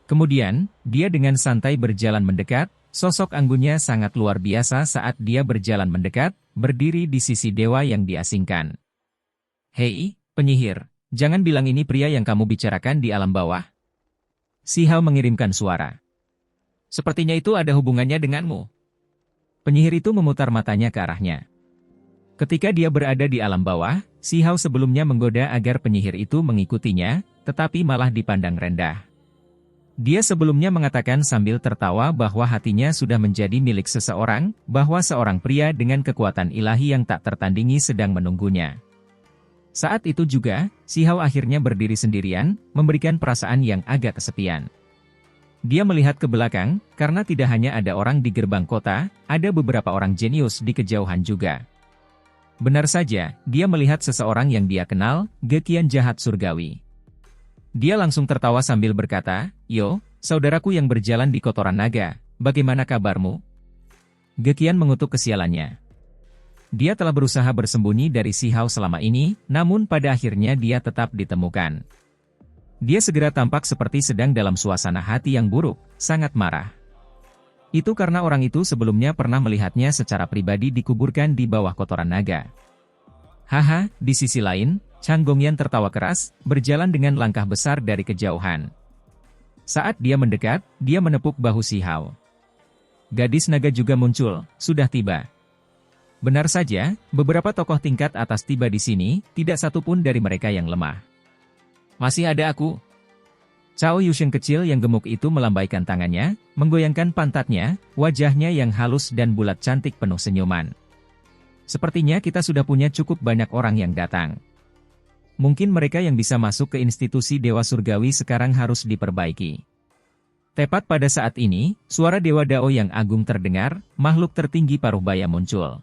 Kemudian, dia dengan santai berjalan mendekat, sosok anggunnya sangat luar biasa saat dia berjalan mendekat, berdiri di sisi dewa yang diasingkan. Hei, penyihir, jangan bilang ini pria yang kamu bicarakan di alam bawah. Xiao mengirimkan suara. Sepertinya itu ada hubungannya denganmu. Penyihir itu memutar matanya ke arahnya. Ketika dia berada di alam bawah, Xiao sebelumnya menggoda agar penyihir itu mengikutinya, tetapi malah dipandang rendah. Dia sebelumnya mengatakan sambil tertawa bahwa hatinya sudah menjadi milik seseorang, bahwa seorang pria dengan kekuatan ilahi yang tak tertandingi sedang menunggunya. Saat itu juga, Xiao akhirnya berdiri sendirian, memberikan perasaan yang agak kesepian. Dia melihat ke belakang, karena tidak hanya ada orang di gerbang kota, ada beberapa orang jenius di kejauhan juga. Benar saja, dia melihat seseorang yang dia kenal, Gekian jahat surgawi. Dia langsung tertawa sambil berkata, Yo, saudaraku yang berjalan di kotoran naga, bagaimana kabarmu? Gekian mengutuk kesialannya. Dia telah berusaha bersembunyi dari Si Hao selama ini, namun pada akhirnya dia tetap ditemukan. Dia segera tampak seperti sedang dalam suasana hati yang buruk, sangat marah. Itu karena orang itu sebelumnya pernah melihatnya secara pribadi dikuburkan di bawah kotoran naga. Haha, di sisi lain, Chang Gongyan tertawa keras, berjalan dengan langkah besar dari kejauhan. Saat dia mendekat, dia menepuk bahu Si Hao. Gadis naga juga muncul, sudah tiba. Benar saja, beberapa tokoh tingkat atas tiba di sini, tidak satu pun dari mereka yang lemah. Masih ada aku. Cao Yusheng kecil yang gemuk itu melambaikan tangannya, menggoyangkan pantatnya, wajahnya yang halus dan bulat cantik penuh senyuman. Sepertinya kita sudah punya cukup banyak orang yang datang. Mungkin mereka yang bisa masuk ke institusi Dewa Surgawi sekarang harus diperbaiki. Tepat pada saat ini, suara Dewa Dao yang agung terdengar, makhluk tertinggi Paruh Baya muncul.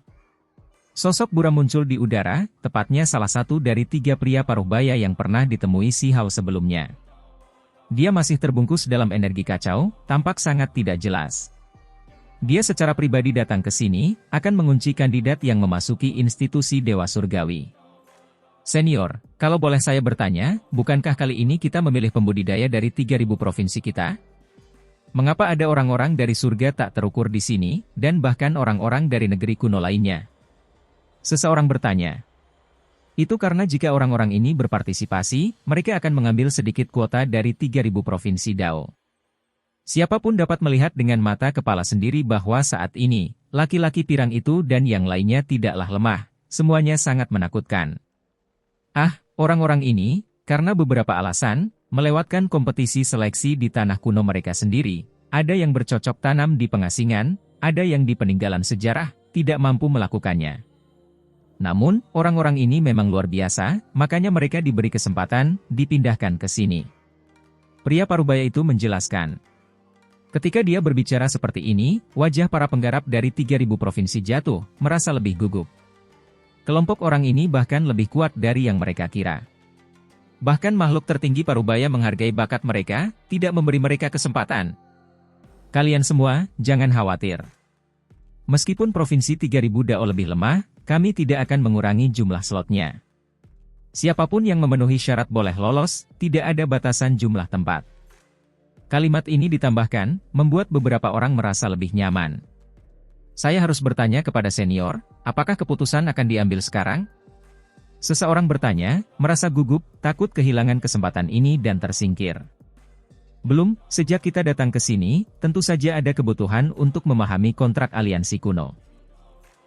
Sosok buram muncul di udara, tepatnya salah satu dari 3 pria Paruh-Baya yang pernah ditemui Si Hao sebelumnya. Dia masih terbungkus dalam energi kacau, tampak sangat tidak jelas. Dia secara pribadi datang ke sini, akan mengunci kandidat yang memasuki institusi Dewa Surgawi. Senior, kalau boleh saya bertanya, bukankah kali ini kita memilih pembudidaya dari 3.000 provinsi kita? Mengapa ada orang-orang dari surga tak terukur di sini, dan bahkan orang-orang dari negeri kuno lainnya? Seseorang bertanya. Itu karena jika orang-orang ini berpartisipasi, mereka akan mengambil sedikit kuota dari 3.000 provinsi Dao. Siapapun dapat melihat dengan mata kepala sendiri bahwa saat ini, laki-laki pirang itu dan yang lainnya tidaklah lemah, semuanya sangat menakutkan. Orang-orang ini, karena beberapa alasan, melewatkan kompetisi seleksi di tanah kuno mereka sendiri, ada yang bercocok tanam di pengasingan, ada yang di peninggalan sejarah, tidak mampu melakukannya. Namun, orang-orang ini memang luar biasa, makanya mereka diberi kesempatan, dipindahkan ke sini. Pria Paruh-Baya itu menjelaskan. Ketika dia berbicara seperti ini, wajah para penggarap dari 3.000 provinsi jatuh, merasa lebih gugup. Kelompok orang ini bahkan lebih kuat dari yang mereka kira. Bahkan makhluk tertinggi Paruh-Baya menghargai bakat mereka, tidak memberi mereka kesempatan. Kalian semua, jangan khawatir. Meskipun provinsi 3.000 Dao lebih lemah, kami tidak akan mengurangi jumlah slotnya. Siapapun yang memenuhi syarat boleh lolos, tidak ada batasan jumlah tempat. Kalimat ini ditambahkan, membuat beberapa orang merasa lebih nyaman. Saya harus bertanya kepada senior, apakah keputusan akan diambil sekarang? Seseorang bertanya, merasa gugup, takut kehilangan kesempatan ini dan tersingkir. Belum, sejak kita datang ke sini, tentu saja ada kebutuhan untuk memahami kontrak aliansi kuno.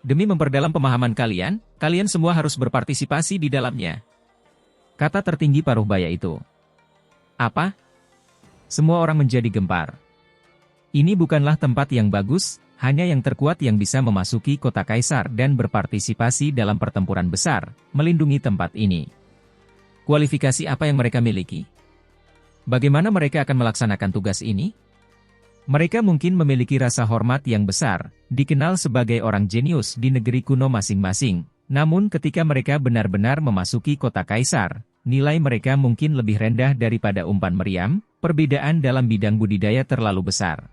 Demi memperdalam pemahaman kalian, kalian semua harus berpartisipasi di dalamnya. Kata tertinggi Paruh-Baya itu. Apa? Semua orang menjadi gempar. Ini bukanlah tempat yang bagus, hanya yang terkuat yang bisa memasuki kota Kaisar dan berpartisipasi dalam pertempuran besar, melindungi tempat ini. Kualifikasi apa yang mereka miliki? Bagaimana mereka akan melaksanakan tugas ini? Mereka mungkin memiliki rasa hormat yang besar, dikenal sebagai orang jenius di negeri kuno masing-masing, namun ketika mereka benar-benar memasuki kota Kaisar, nilai mereka mungkin lebih rendah daripada umpan meriam, perbedaan dalam bidang budidaya terlalu besar.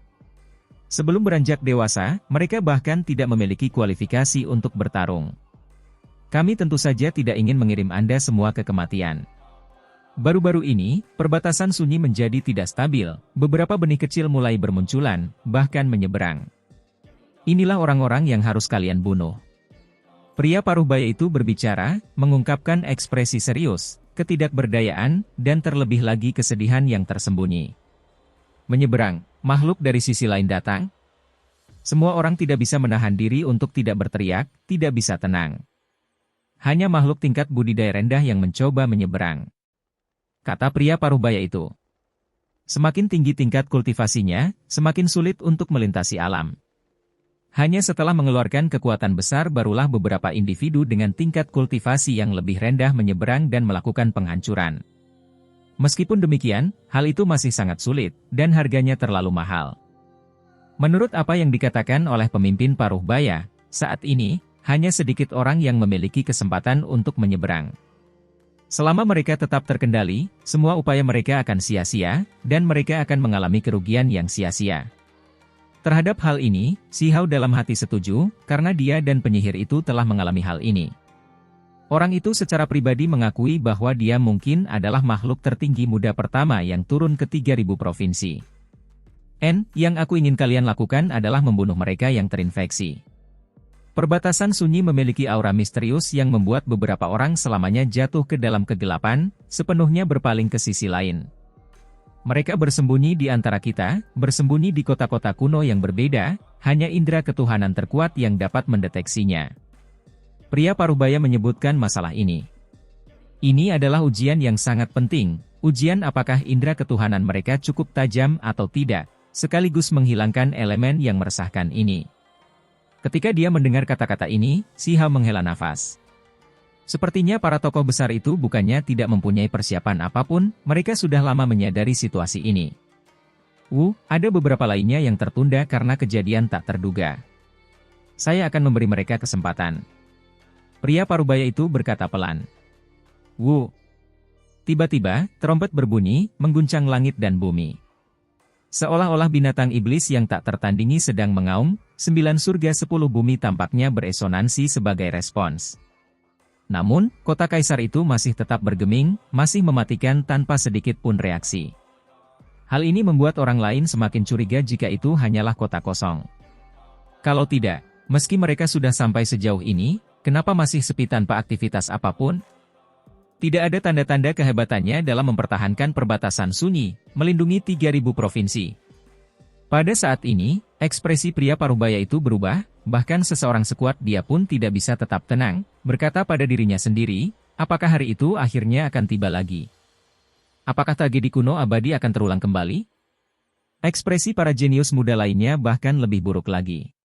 Sebelum beranjak dewasa, mereka bahkan tidak memiliki kualifikasi untuk bertarung. Kami tentu saja tidak ingin mengirim Anda semua ke kematian. Baru-baru ini, perbatasan sunyi menjadi tidak stabil, beberapa benih kecil mulai bermunculan, bahkan menyeberang. Inilah orang-orang yang harus kalian bunuh. Pria Paruh-Baya itu berbicara, mengungkapkan ekspresi serius, ketidakberdayaan, dan terlebih lagi kesedihan yang tersembunyi. Menyeberang, makhluk dari sisi lain datang. Semua orang tidak bisa menahan diri untuk tidak berteriak, tidak bisa tenang. Hanya makhluk tingkat budidaya rendah yang mencoba menyeberang. Kata pria Paruh-Baya itu. Semakin tinggi tingkat kultivasinya, semakin sulit untuk melintasi alam. Hanya setelah mengeluarkan kekuatan besar barulah beberapa individu dengan tingkat kultivasi yang lebih rendah menyeberang dan melakukan penghancuran. Meskipun demikian, hal itu masih sangat sulit, dan harganya terlalu mahal. Menurut apa yang dikatakan oleh pemimpin Paruh-Baya, saat ini, hanya sedikit orang yang memiliki kesempatan untuk menyeberang. Selama mereka tetap terkendali, semua upaya mereka akan sia-sia, dan mereka akan mengalami kerugian yang sia-sia. Terhadap hal ini, Si Hao dalam hati setuju, karena dia dan penyihir itu telah mengalami hal ini. Orang itu secara pribadi mengakui bahwa dia mungkin adalah makhluk tertinggi muda pertama yang turun ke 3000 provinsi. Yang aku ingin kalian lakukan adalah membunuh mereka yang terinfeksi. Perbatasan sunyi memiliki aura misterius yang membuat beberapa orang selamanya jatuh ke dalam kegelapan, sepenuhnya berpaling ke sisi lain. Mereka bersembunyi di antara kita, bersembunyi di kota-kota kuno yang berbeda, hanya indera ketuhanan terkuat yang dapat mendeteksinya. Pria Parubaya menyebutkan masalah ini. Ini adalah ujian yang sangat penting, ujian apakah indera ketuhanan mereka cukup tajam atau tidak, sekaligus menghilangkan elemen yang meresahkan ini. Ketika dia mendengar kata-kata ini, Si Hao menghela nafas. Sepertinya para tokoh besar itu bukannya tidak mempunyai persiapan apapun, mereka sudah lama menyadari situasi ini. Ada beberapa lainnya yang tertunda karena kejadian tak terduga. Saya akan memberi mereka kesempatan. Pria Parubaya itu berkata pelan. Tiba-tiba, trompet berbunyi, mengguncang langit dan bumi. Seolah-olah binatang iblis yang tak tertandingi sedang mengaum, 9 surga 10 bumi tampaknya beresonansi sebagai respons. Namun, kota kaisar itu masih tetap bergeming, masih mematikan tanpa sedikit pun reaksi. Hal ini membuat orang lain semakin curiga jika itu hanyalah kota kosong. Kalau tidak, meski mereka sudah sampai sejauh ini, kenapa masih sepi tanpa aktivitas apapun? Tidak ada tanda-tanda kehebatannya dalam mempertahankan perbatasan sunyi, melindungi 3000 provinsi. Pada saat ini, ekspresi pria Parubaya itu berubah, bahkan seseorang sekuat dia pun tidak bisa tetap tenang, berkata pada dirinya sendiri, apakah hari itu akhirnya akan tiba lagi? Apakah tragedi kuno abadi akan terulang kembali? Ekspresi para jenius muda lainnya bahkan lebih buruk lagi.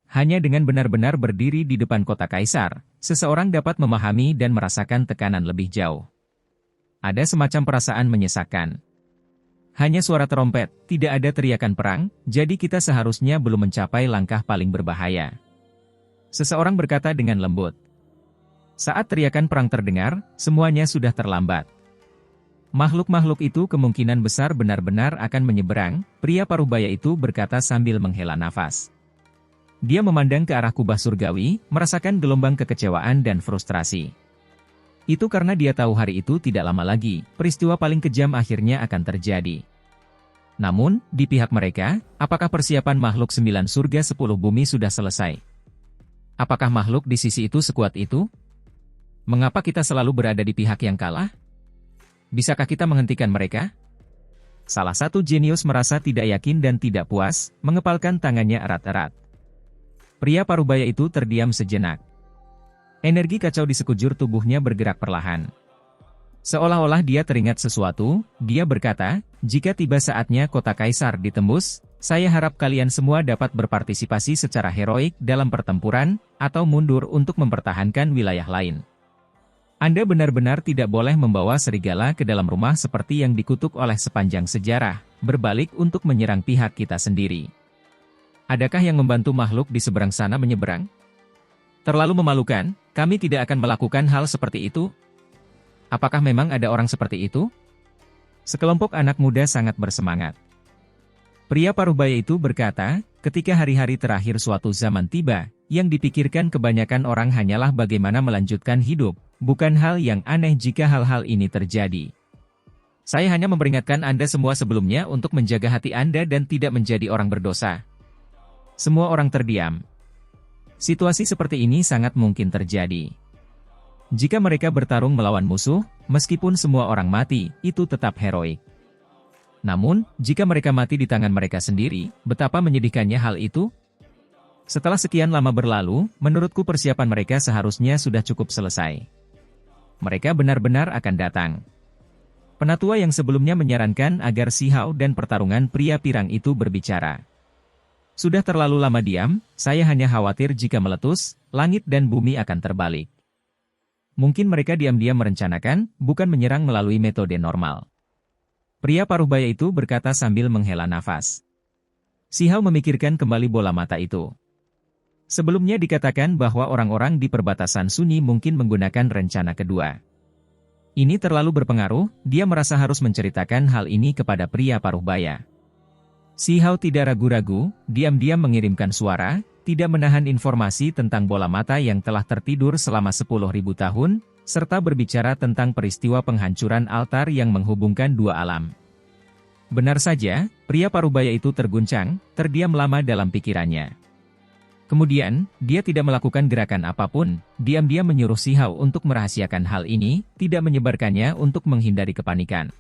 Hanya dengan benar-benar berdiri di depan kota kaisar, seseorang dapat memahami dan merasakan tekanan lebih jauh. Ada semacam perasaan menyesakkan. Hanya suara trompet, tidak ada teriakan perang, jadi kita seharusnya belum mencapai langkah paling berbahaya. Seseorang berkata dengan lembut. Saat teriakan perang terdengar, semuanya sudah terlambat. Makhluk-makhluk itu kemungkinan besar benar-benar akan menyeberang, pria Parubaya itu berkata sambil menghela nafas. Dia memandang ke arah kubah surgawi, merasakan gelombang kekecewaan dan frustrasi. Itu karena dia tahu hari itu tidak lama lagi, peristiwa paling kejam akhirnya akan terjadi. Namun, di pihak mereka, apakah persiapan makhluk 9 surga 10 bumi sudah selesai? Apakah makhluk di sisi itu sekuat itu? Mengapa kita selalu berada di pihak yang kalah? Bisakah kita menghentikan mereka? Salah satu jenius merasa tidak yakin dan tidak puas, mengepalkan tangannya erat-erat. Pria Parubaya itu terdiam sejenak. Energi kacau di sekujur tubuhnya bergerak perlahan. Seolah-olah dia teringat sesuatu, dia berkata, jika tiba saatnya kota kaisar ditembus, saya harap kalian semua dapat berpartisipasi secara heroik dalam pertempuran, atau mundur untuk mempertahankan wilayah lain. Anda benar-benar tidak boleh membawa serigala ke dalam rumah seperti yang dikutuk oleh sepanjang sejarah, berbalik untuk menyerang pihak kita sendiri. Adakah yang membantu makhluk di seberang sana menyeberang? Terlalu memalukan, kami tidak akan melakukan hal seperti itu. Apakah memang ada orang seperti itu? Sekelompok anak muda sangat bersemangat. Pria Parubaya itu berkata, ketika hari-hari terakhir suatu zaman tiba, yang dipikirkan kebanyakan orang hanyalah bagaimana melanjutkan hidup, bukan hal yang aneh jika hal-hal ini terjadi. Saya hanya memperingatkan Anda semua sebelumnya untuk menjaga hati Anda dan tidak menjadi orang berdosa. Semua orang terdiam. Situasi seperti ini sangat mungkin terjadi. Jika mereka bertarung melawan musuh, meskipun semua orang mati, itu tetap heroik. Namun, jika mereka mati di tangan mereka sendiri, betapa menyedihkannya hal itu? Setelah sekian lama berlalu, menurutku persiapan mereka seharusnya sudah cukup selesai. Mereka benar-benar akan datang. Penatua yang sebelumnya menyarankan agar Si Hao dan pertarungan pria pirang itu berbicara. Sudah terlalu lama diam, saya hanya khawatir jika meletus, langit dan bumi akan terbalik. Mungkin mereka diam-diam merencanakan, bukan menyerang melalui metode normal. Pria Parubaya itu berkata sambil menghela nafas. Si Hao memikirkan kembali bola mata itu. Sebelumnya dikatakan bahwa orang-orang di perbatasan sunyi mungkin menggunakan rencana kedua. Ini terlalu berpengaruh, dia merasa harus menceritakan hal ini kepada pria Parubaya. Si Hao tidak ragu-ragu, diam-diam mengirimkan suara, tidak menahan informasi tentang bola mata yang telah tertidur selama 10.000 tahun, serta berbicara tentang peristiwa penghancuran altar yang menghubungkan dua alam. Benar saja, pria parubaya itu terguncang, terdiam lama dalam pikirannya. Kemudian, dia tidak melakukan gerakan apapun, diam-diam menyuruh Si Hao untuk merahasiakan hal ini, tidak menyebarkannya untuk menghindari kepanikan.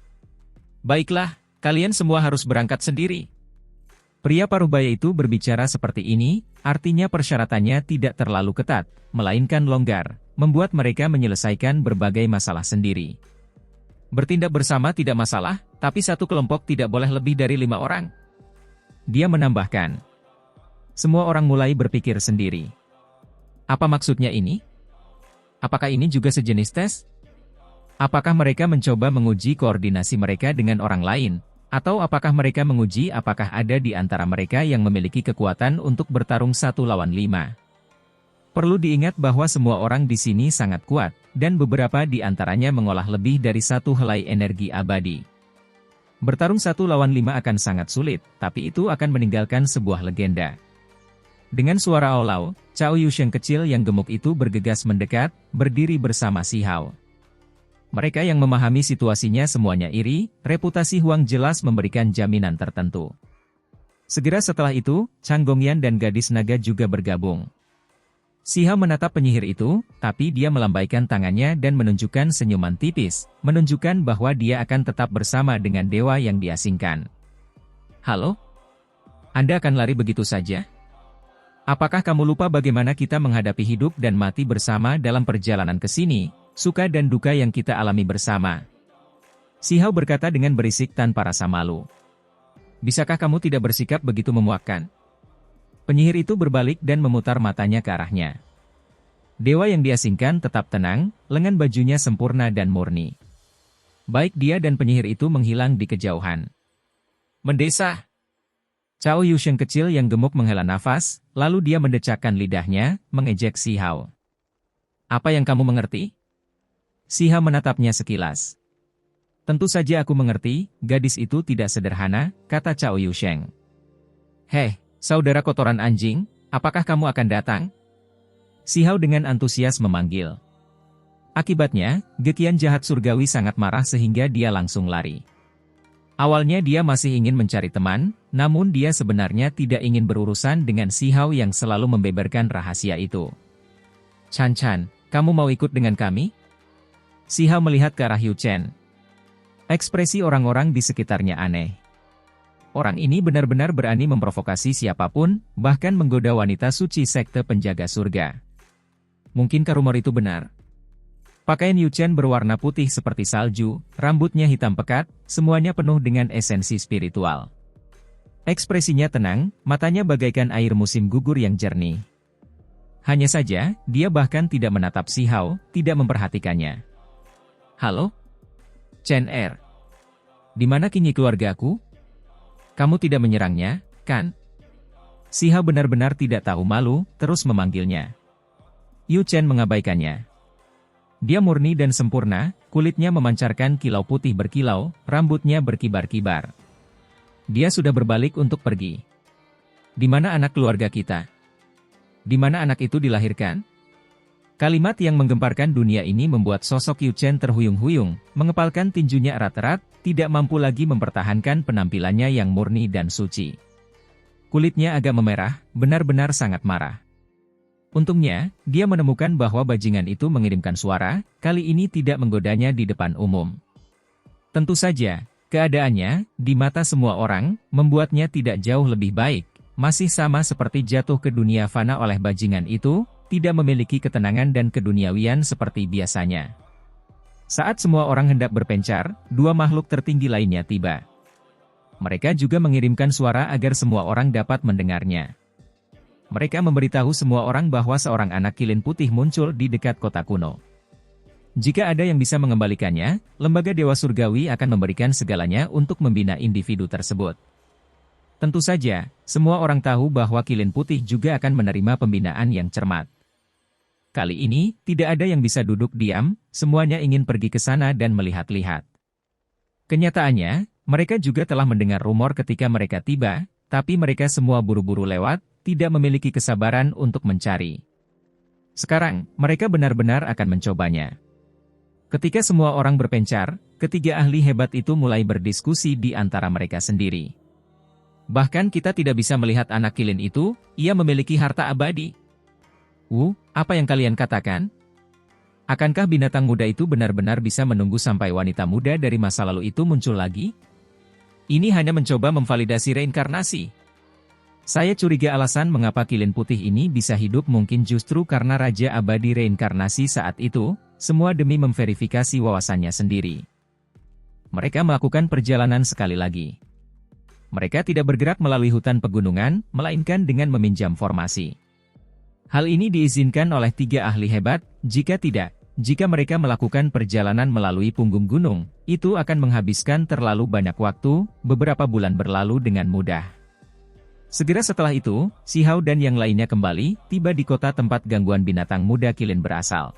Baiklah, kalian semua harus berangkat sendiri. Pria parubaya itu berbicara seperti ini, artinya persyaratannya tidak terlalu ketat, melainkan longgar, membuat mereka menyelesaikan berbagai masalah sendiri. Bertindak bersama tidak masalah, tapi satu kelompok tidak boleh lebih dari 5 orang. Dia menambahkan. Semua orang mulai berpikir sendiri. Apa maksudnya ini? Apakah ini juga sejenis tes? Apakah mereka mencoba menguji koordinasi mereka dengan orang lain? Atau apakah mereka menguji apakah ada di antara mereka yang memiliki kekuatan untuk bertarung 1 lawan 5? Perlu diingat bahwa semua orang di sini sangat kuat, dan beberapa di antaranya mengolah lebih dari 1 helai energi abadi. Bertarung 1 lawan 5 akan sangat sulit, tapi itu akan meninggalkan sebuah legenda. Dengan suara aulau, Cao Yusheng kecil yang gemuk itu bergegas mendekat, berdiri bersama Si Hao. Mereka yang memahami situasinya semuanya iri, reputasi Huang jelas memberikan jaminan tertentu. Segera setelah itu, Chang Gongyan dan gadis naga juga bergabung. Si Hao menatap penyihir itu, tapi dia melambaikan tangannya dan menunjukkan senyuman tipis, menunjukkan bahwa dia akan tetap bersama dengan dewa yang diasingkan. Halo? Anda akan lari begitu saja? Apakah kamu lupa bagaimana kita menghadapi hidup dan mati bersama dalam perjalanan ke sini? Suka dan duka yang kita alami bersama. Si Hao berkata dengan berisik tanpa rasa malu. Bisakah kamu tidak bersikap begitu memuakkan? Penyihir itu berbalik dan memutar matanya ke arahnya. Dewa yang diasingkan tetap tenang, lengan bajunya sempurna dan murni. Baik dia dan penyihir itu menghilang di kejauhan. Mendesah. Cao Yusheng kecil yang gemuk menghela nafas, lalu dia mendecakkan lidahnya, mengejek Si Hao. Apa yang kamu mengerti? Si Hao menatapnya sekilas. Tentu saja aku mengerti, gadis itu tidak sederhana, kata Cao Yusheng. Hei, saudara kotoran anjing, apakah kamu akan datang? Si Hao dengan antusias memanggil. Akibatnya, Gekian jahat surgawi sangat marah sehingga dia langsung lari. Awalnya dia masih ingin mencari teman, namun dia sebenarnya tidak ingin berurusan dengan Si Hao yang selalu membeberkan rahasia itu. Chan Chan, kamu mau ikut dengan kami? Si Hao melihat ke arah Yu Chen. Ekspresi orang-orang di sekitarnya aneh. Orang ini benar-benar berani memprovokasi siapapun, bahkan menggoda wanita suci sekte penjaga surga. Mungkinkah rumor itu benar? Pakaian Yu Chen berwarna putih seperti salju, rambutnya hitam pekat, semuanya penuh dengan esensi spiritual. Ekspresinya tenang, matanya bagaikan air musim gugur yang jernih. Hanya saja, dia bahkan tidak menatap Si Hao, tidak memperhatikannya. Halo? Chen Er. Di mana kini keluargaku? Kamu tidak menyerangnya, kan? Si Hao benar-benar tidak tahu malu, terus memanggilnya. Yu Chen mengabaikannya. Dia murni dan sempurna, kulitnya memancarkan kilau putih berkilau, rambutnya berkibar-kibar. Dia sudah berbalik untuk pergi. Di mana anak keluarga kita? Di mana anak itu dilahirkan? Kalimat yang menggemparkan dunia ini membuat sosok Yu Chen terhuyung-huyung, mengepalkan tinjunya erat-erat, tidak mampu lagi mempertahankan penampilannya yang murni dan suci. Kulitnya agak memerah, benar-benar sangat marah. Untungnya, dia menemukan bahwa bajingan itu mengirimkan suara, kali ini tidak menggodanya di depan umum. Tentu saja, keadaannya, di mata semua orang, membuatnya tidak jauh lebih baik, masih sama seperti jatuh ke dunia fana oleh bajingan itu, tidak memiliki ketenangan dan keduniawian seperti biasanya. Saat semua orang hendak berpencar, dua makhluk tertinggi lainnya tiba. Mereka juga mengirimkan suara agar semua orang dapat mendengarnya. Mereka memberitahu semua orang bahwa seorang anak kilin putih muncul di dekat kota kuno. Jika ada yang bisa mengembalikannya, lembaga Dewa Surgawi akan memberikan segalanya untuk membina individu tersebut. Tentu saja, semua orang tahu bahwa kilin putih juga akan menerima pembinaan yang cermat. Kali ini, tidak ada yang bisa duduk diam, semuanya ingin pergi ke sana dan melihat-lihat. Kenyataannya, Mereka juga telah mendengar rumor ketika mereka tiba, tapi mereka semua buru-buru lewat, tidak memiliki kesabaran untuk mencari. Sekarang, mereka benar-benar akan mencobanya. Ketika semua orang berpencar, ketiga ahli hebat itu mulai berdiskusi di antara mereka sendiri. Bahkan kita tidak bisa melihat anak kilin itu, ia memiliki harta abadi. Apa yang kalian katakan? Akankah binatang muda itu benar-benar bisa menunggu sampai wanita muda dari masa lalu itu muncul lagi? Ini hanya mencoba memvalidasi reinkarnasi. Saya curiga alasan mengapa kilin putih ini bisa hidup mungkin justru karena Raja Abadi reinkarnasi saat itu, semua demi memverifikasi wawasannya sendiri. Mereka melakukan perjalanan sekali lagi. Mereka tidak bergerak melalui hutan pegunungan, melainkan dengan meminjam formasi. Hal ini diizinkan oleh tiga ahli hebat, jika mereka melakukan perjalanan melalui punggung gunung, itu akan menghabiskan terlalu banyak waktu, beberapa bulan berlalu dengan mudah. Segera setelah itu, Si Hao dan yang lainnya kembali, tiba di kota tempat gangguan binatang muda kilin berasal.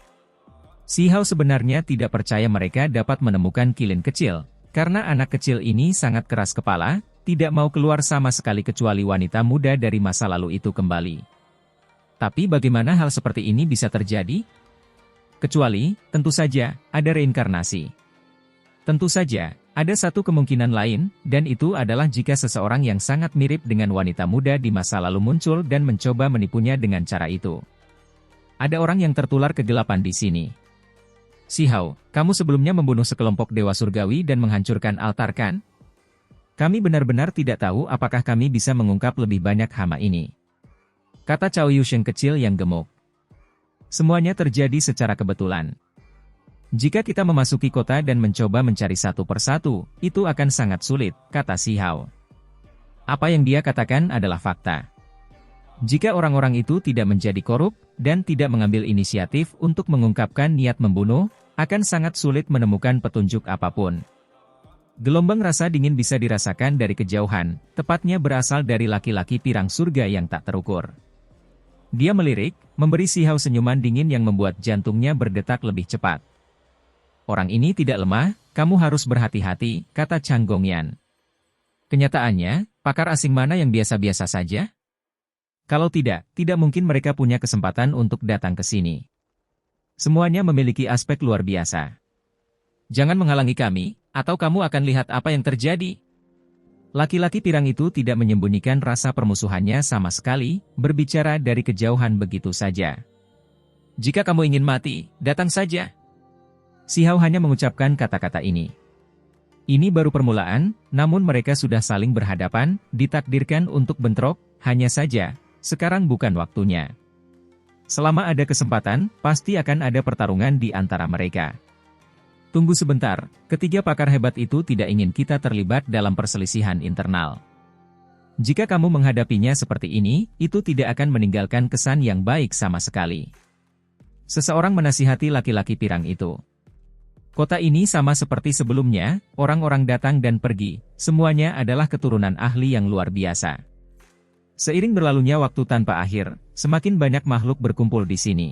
Si Hao sebenarnya tidak percaya mereka dapat menemukan kilin kecil, karena anak kecil ini sangat keras kepala, tidak mau keluar sama sekali kecuali wanita muda dari masa lalu itu kembali. Tapi bagaimana hal seperti ini bisa terjadi? Kecuali, tentu saja, ada reinkarnasi. Tentu saja, ada satu kemungkinan lain, dan itu adalah jika seseorang yang sangat mirip dengan wanita muda di masa lalu muncul dan mencoba menipunya dengan cara itu. Ada orang yang tertular kegelapan di sini. Si Hao, kamu sebelumnya membunuh sekelompok dewa surgawi dan menghancurkan altar kan? Kami benar-benar tidak tahu apakah kami bisa mengungkap lebih banyak hama ini. Kata Cao Yusheng kecil yang gemuk. Semuanya terjadi secara kebetulan. Jika kita memasuki kota dan mencoba mencari satu persatu, itu akan sangat sulit, kata Si Hao. Apa yang dia katakan adalah fakta. Jika orang-orang itu tidak menjadi korup, dan tidak mengambil inisiatif untuk mengungkapkan niat membunuh, akan sangat sulit menemukan petunjuk apapun. Gelombang rasa dingin bisa dirasakan dari kejauhan, tepatnya berasal dari laki-laki pirang surga yang tak terukur. Dia melirik, memberi Si Hao senyuman dingin yang membuat jantungnya berdetak lebih cepat. Orang ini tidak lemah, kamu harus berhati-hati, kata Chang Gongyan. Kenyataannya, pakar asing mana yang biasa-biasa saja? Kalau tidak mungkin mereka punya kesempatan untuk datang ke sini. Semuanya memiliki aspek luar biasa. Jangan menghalangi kami, atau kamu akan lihat apa yang terjadi. Laki-laki pirang itu tidak menyembunyikan rasa permusuhannya sama sekali, berbicara dari kejauhan begitu saja. Jika kamu ingin mati, datang saja. Si Hao hanya mengucapkan kata-kata ini. Ini baru permulaan, namun mereka sudah saling berhadapan, ditakdirkan untuk bentrok, hanya saja, sekarang bukan waktunya. Selama ada kesempatan, pasti akan ada pertarungan di antara mereka. Tunggu sebentar, ketiga pakar hebat itu tidak ingin kita terlibat dalam perselisihan internal. Jika kamu menghadapinya seperti ini, itu tidak akan meninggalkan kesan yang baik sama sekali. Seseorang menasihati laki-laki pirang itu. Kota ini sama seperti sebelumnya, orang-orang datang dan pergi, semuanya adalah keturunan ahli yang luar biasa. Seiring berlalunya waktu tanpa akhir, semakin banyak makhluk berkumpul di sini.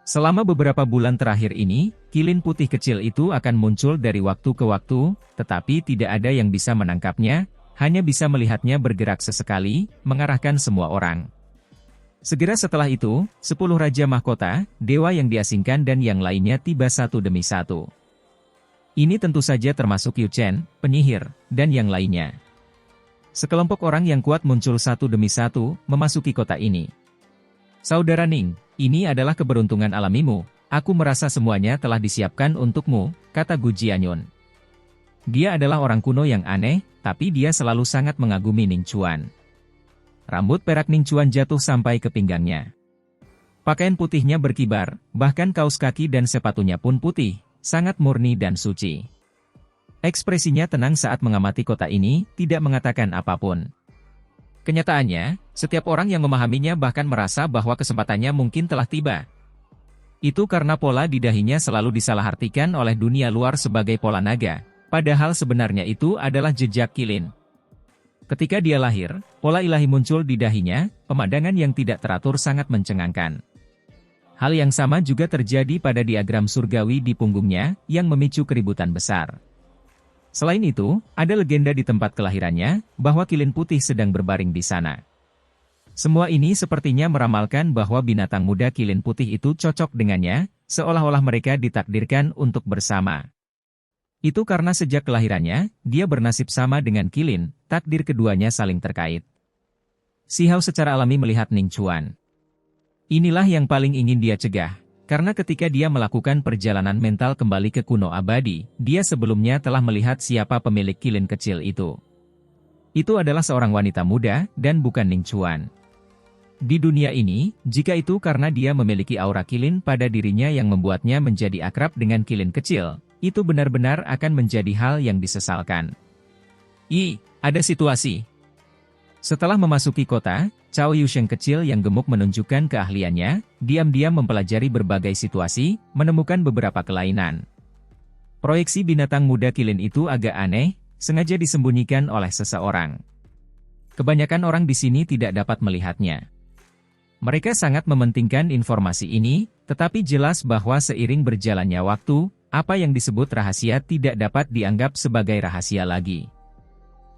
Selama beberapa bulan terakhir ini, kilin putih kecil itu akan muncul dari waktu ke waktu, tetapi tidak ada yang bisa menangkapnya, hanya bisa melihatnya bergerak sesekali, mengarahkan semua orang. Segera setelah itu, 10 Raja Mahkota, dewa yang diasingkan dan yang lainnya tiba satu demi satu. Ini tentu saja termasuk Yu Chen, penyihir, dan yang lainnya. Sekelompok orang yang kuat muncul satu demi satu, memasuki kota ini. Saudara Ning, ini adalah keberuntungan alamimu, aku merasa semuanya telah disiapkan untukmu, kata Gu Jianyun. Dia adalah orang kuno yang aneh, tapi dia selalu sangat mengagumi Ning Chuan. Rambut perak Ning Chuan jatuh sampai ke pinggangnya. Pakaian putihnya berkibar, bahkan kaos kaki dan sepatunya pun putih, sangat murni dan suci. Ekspresinya tenang saat mengamati kota ini, tidak mengatakan apapun. Kenyataannya, setiap orang yang memahaminya bahkan merasa bahwa kesempatannya mungkin telah tiba. Itu karena pola di dahinya selalu disalahartikan oleh dunia luar sebagai pola naga, padahal sebenarnya itu adalah jejak kilin. Ketika dia lahir, pola ilahi muncul di dahinya, pemandangan yang tidak teratur sangat mencengangkan. Hal yang sama juga terjadi pada diagram surgawi di punggungnya, yang memicu keributan besar. Selain itu, ada legenda di tempat kelahirannya, bahwa Kilin Putih sedang berbaring di sana. Semua ini sepertinya meramalkan bahwa binatang muda Kilin Putih itu cocok dengannya, seolah-olah mereka ditakdirkan untuk bersama. Itu karena sejak kelahirannya, dia bernasib sama dengan Kilin, takdir keduanya saling terkait. Xiao secara alami melihat Ning Chuan. Inilah yang paling ingin dia cegah, karena ketika dia melakukan perjalanan mental kembali ke kuno abadi, dia sebelumnya telah melihat siapa pemilik Kilin kecil itu. Itu adalah seorang wanita muda, dan bukan Ning Chuan. Di dunia ini, jika itu karena dia memiliki aura Kilin pada dirinya yang membuatnya menjadi akrab dengan Kilin kecil, itu benar-benar akan menjadi hal yang disesalkan. Ada situasi. Setelah memasuki kota, Cao Yusheng kecil yang gemuk menunjukkan keahliannya, diam-diam mempelajari berbagai situasi, menemukan beberapa kelainan. Proyeksi binatang muda Kilin itu agak aneh, sengaja disembunyikan oleh seseorang. Kebanyakan orang di sini tidak dapat melihatnya. Mereka sangat mementingkan informasi ini, tetapi jelas bahwa seiring berjalannya waktu, apa yang disebut rahasia tidak dapat dianggap sebagai rahasia lagi.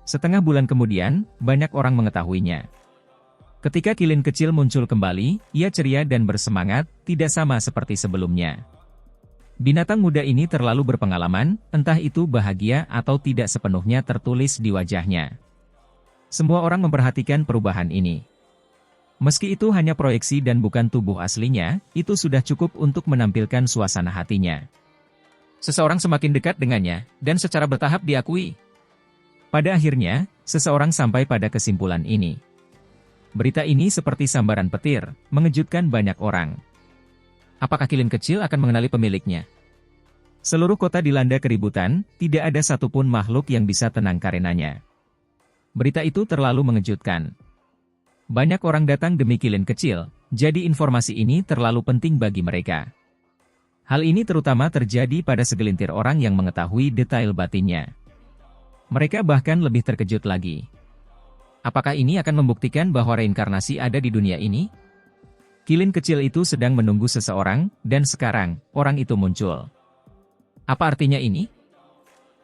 Setengah bulan kemudian, banyak orang mengetahuinya. Ketika Kilin kecil muncul kembali, ia ceria dan bersemangat, tidak sama seperti sebelumnya. Binatang muda ini terlalu berpengalaman, entah itu bahagia atau tidak sepenuhnya tertulis di wajahnya. Semua orang memperhatikan perubahan ini. Meski itu hanya proyeksi dan bukan tubuh aslinya, itu sudah cukup untuk menampilkan suasana hatinya. Seseorang semakin dekat dengannya, dan secara bertahap diakui. Pada akhirnya, seseorang sampai pada kesimpulan ini. Berita ini seperti sambaran petir, mengejutkan banyak orang. Apakah Kilin kecil akan mengenali pemiliknya? Seluruh kota dilanda keributan, tidak ada satupun makhluk yang bisa tenang karenanya. Berita itu terlalu mengejutkan. Banyak orang datang demi Kilin kecil, jadi informasi ini terlalu penting bagi mereka. Hal ini terutama terjadi pada segelintir orang yang mengetahui detail batinnya. Mereka bahkan lebih terkejut lagi. Apakah ini akan membuktikan bahwa reinkarnasi ada di dunia ini? Kilin kecil itu sedang menunggu seseorang, dan sekarang, orang itu muncul. Apa artinya ini?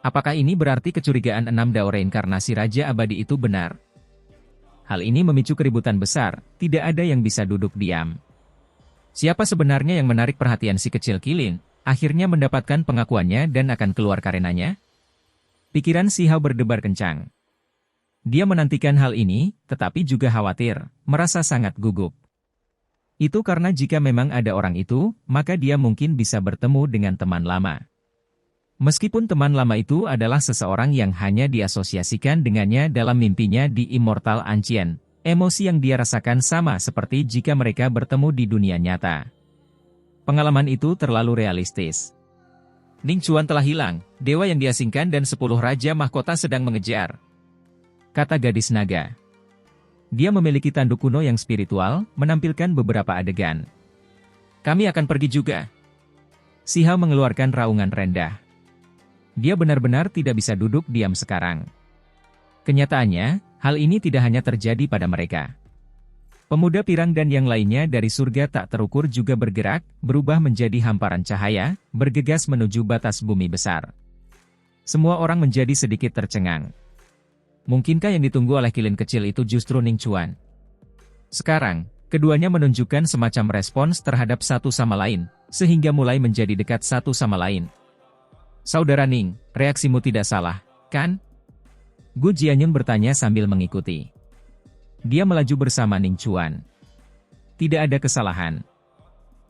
Apakah ini berarti kecurigaan 6 dao reinkarnasi Raja Abadi itu benar? Hal ini memicu keributan besar, tidak ada yang bisa duduk diam. Siapa sebenarnya yang menarik perhatian si kecil Kilin, akhirnya mendapatkan pengakuannya dan akan keluar karenanya? Pikiran Xiao berdebar kencang. Dia menantikan hal ini, tetapi juga khawatir, merasa sangat gugup. Itu karena jika memang ada orang itu, maka dia mungkin bisa bertemu dengan teman lama. Meskipun teman lama itu adalah seseorang yang hanya diasosiasikan dengannya dalam mimpinya di Immortal Ancient, emosi yang dia rasakan sama seperti jika mereka bertemu di dunia nyata. Pengalaman itu terlalu realistis. Ning Chuan telah hilang, dewa yang diasingkan dan 10 raja mahkota sedang mengejar, kata gadis naga. Dia memiliki tanduk kuno yang spiritual, menampilkan beberapa adegan. Kami akan pergi juga. Xiao mengeluarkan raungan rendah. Dia benar-benar tidak bisa duduk diam sekarang. Kenyataannya, hal ini tidak hanya terjadi pada mereka. Pemuda pirang dan yang lainnya dari surga tak terukur juga bergerak, berubah menjadi hamparan cahaya, bergegas menuju batas bumi besar. Semua orang menjadi sedikit tercengang. Mungkinkah yang ditunggu oleh Kilin kecil itu justru Ning Chuan? Sekarang, keduanya menunjukkan semacam respons terhadap satu sama lain, sehingga mulai menjadi dekat satu sama lain. Saudara Ning, reaksimu tidak salah, kan? Gu Jianyun bertanya sambil mengikuti. Dia melaju bersama Ning Chuan. Tidak ada kesalahan.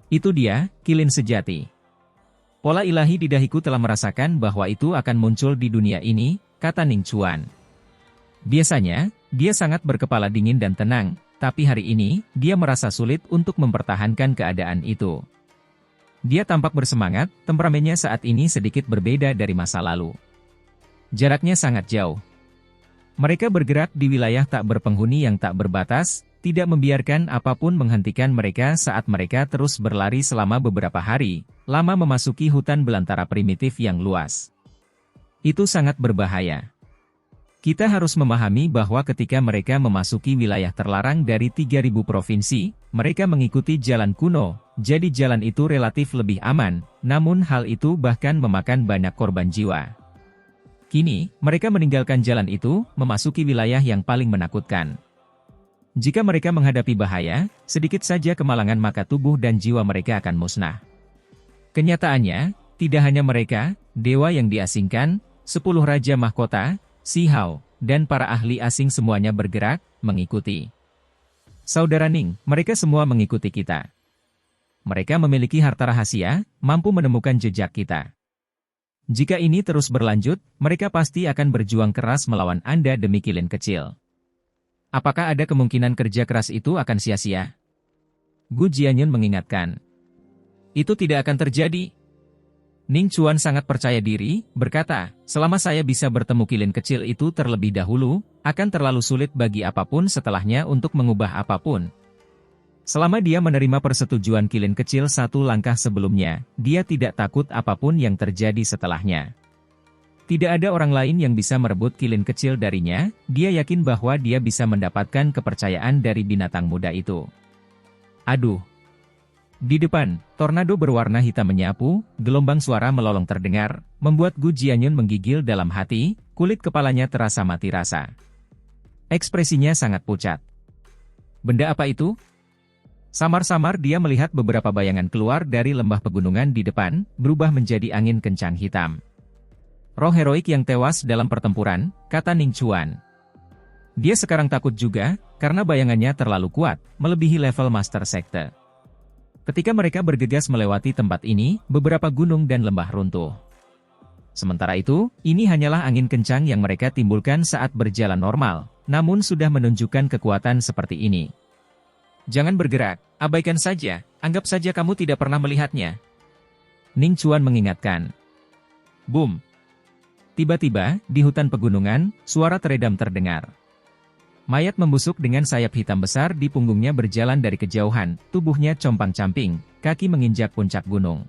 Itu dia, Kilin sejati. Pola ilahi di dahiku telah merasakan bahwa itu akan muncul di dunia ini, kata Ning Chuan. Biasanya, dia sangat berkepala dingin dan tenang, tapi hari ini, dia merasa sulit untuk mempertahankan keadaan itu. Dia tampak bersemangat, temperamennya saat ini sedikit berbeda dari masa lalu. Jaraknya sangat jauh. Mereka bergerak di wilayah tak berpenghuni yang tak berbatas, tidak membiarkan apapun menghentikan mereka saat mereka terus berlari selama beberapa hari, lama memasuki hutan belantara primitif yang luas. Itu sangat berbahaya. Kita harus memahami bahwa ketika mereka memasuki wilayah terlarang dari 3.000 provinsi, mereka mengikuti jalan kuno, jadi jalan itu relatif lebih aman, namun hal itu bahkan memakan banyak korban jiwa. Kini, mereka meninggalkan jalan itu, memasuki wilayah yang paling menakutkan. Jika mereka menghadapi bahaya, sedikit saja kemalangan maka tubuh dan jiwa mereka akan musnah. Kenyataannya, tidak hanya mereka, dewa yang diasingkan, 10 raja mahkota, Xi Hao, dan para ahli asing semuanya bergerak, mengikuti. Saudara Ning, mereka semua mengikuti kita. Mereka memiliki harta rahasia, mampu menemukan jejak kita. Jika ini terus berlanjut, mereka pasti akan berjuang keras melawan Anda demi kilin kecil. Apakah ada kemungkinan kerja keras itu akan sia-sia? Gu Jianyun mengingatkan. Itu tidak akan terjadi. Ning Chuan sangat percaya diri, berkata, selama saya bisa bertemu kilin kecil itu terlebih dahulu, akan terlalu sulit bagi apapun setelahnya untuk mengubah apapun. Selama dia menerima persetujuan kilin kecil satu langkah sebelumnya, dia tidak takut apapun yang terjadi setelahnya. Tidak ada orang lain yang bisa merebut kilin kecil darinya, dia yakin bahwa dia bisa mendapatkan kepercayaan dari binatang muda itu. Aduh! Di depan, tornado berwarna hitam menyapu, gelombang suara melolong terdengar, membuat Gu Jianyun menggigil dalam hati, kulit kepalanya terasa mati rasa. Ekspresinya sangat pucat. Benda apa itu? Samar-samar dia melihat beberapa bayangan keluar dari lembah pegunungan di depan, berubah menjadi angin kencang hitam. Roh heroik yang tewas dalam pertempuran, kata Ning Chuan. Dia sekarang takut juga, karena bayangannya terlalu kuat, melebihi level Master Sekte. Ketika mereka bergegas melewati tempat ini, beberapa gunung dan lembah runtuh. Sementara itu, ini hanyalah angin kencang yang mereka timbulkan saat berjalan normal, namun sudah menunjukkan kekuatan seperti ini. Jangan bergerak, abaikan saja, anggap saja kamu tidak pernah melihatnya. Ning Chuan mengingatkan. Boom! Tiba-tiba, di hutan pegunungan, suara teredam terdengar. Mayat membusuk dengan sayap hitam besar di punggungnya berjalan dari kejauhan, tubuhnya compang-camping, kaki menginjak puncak gunung.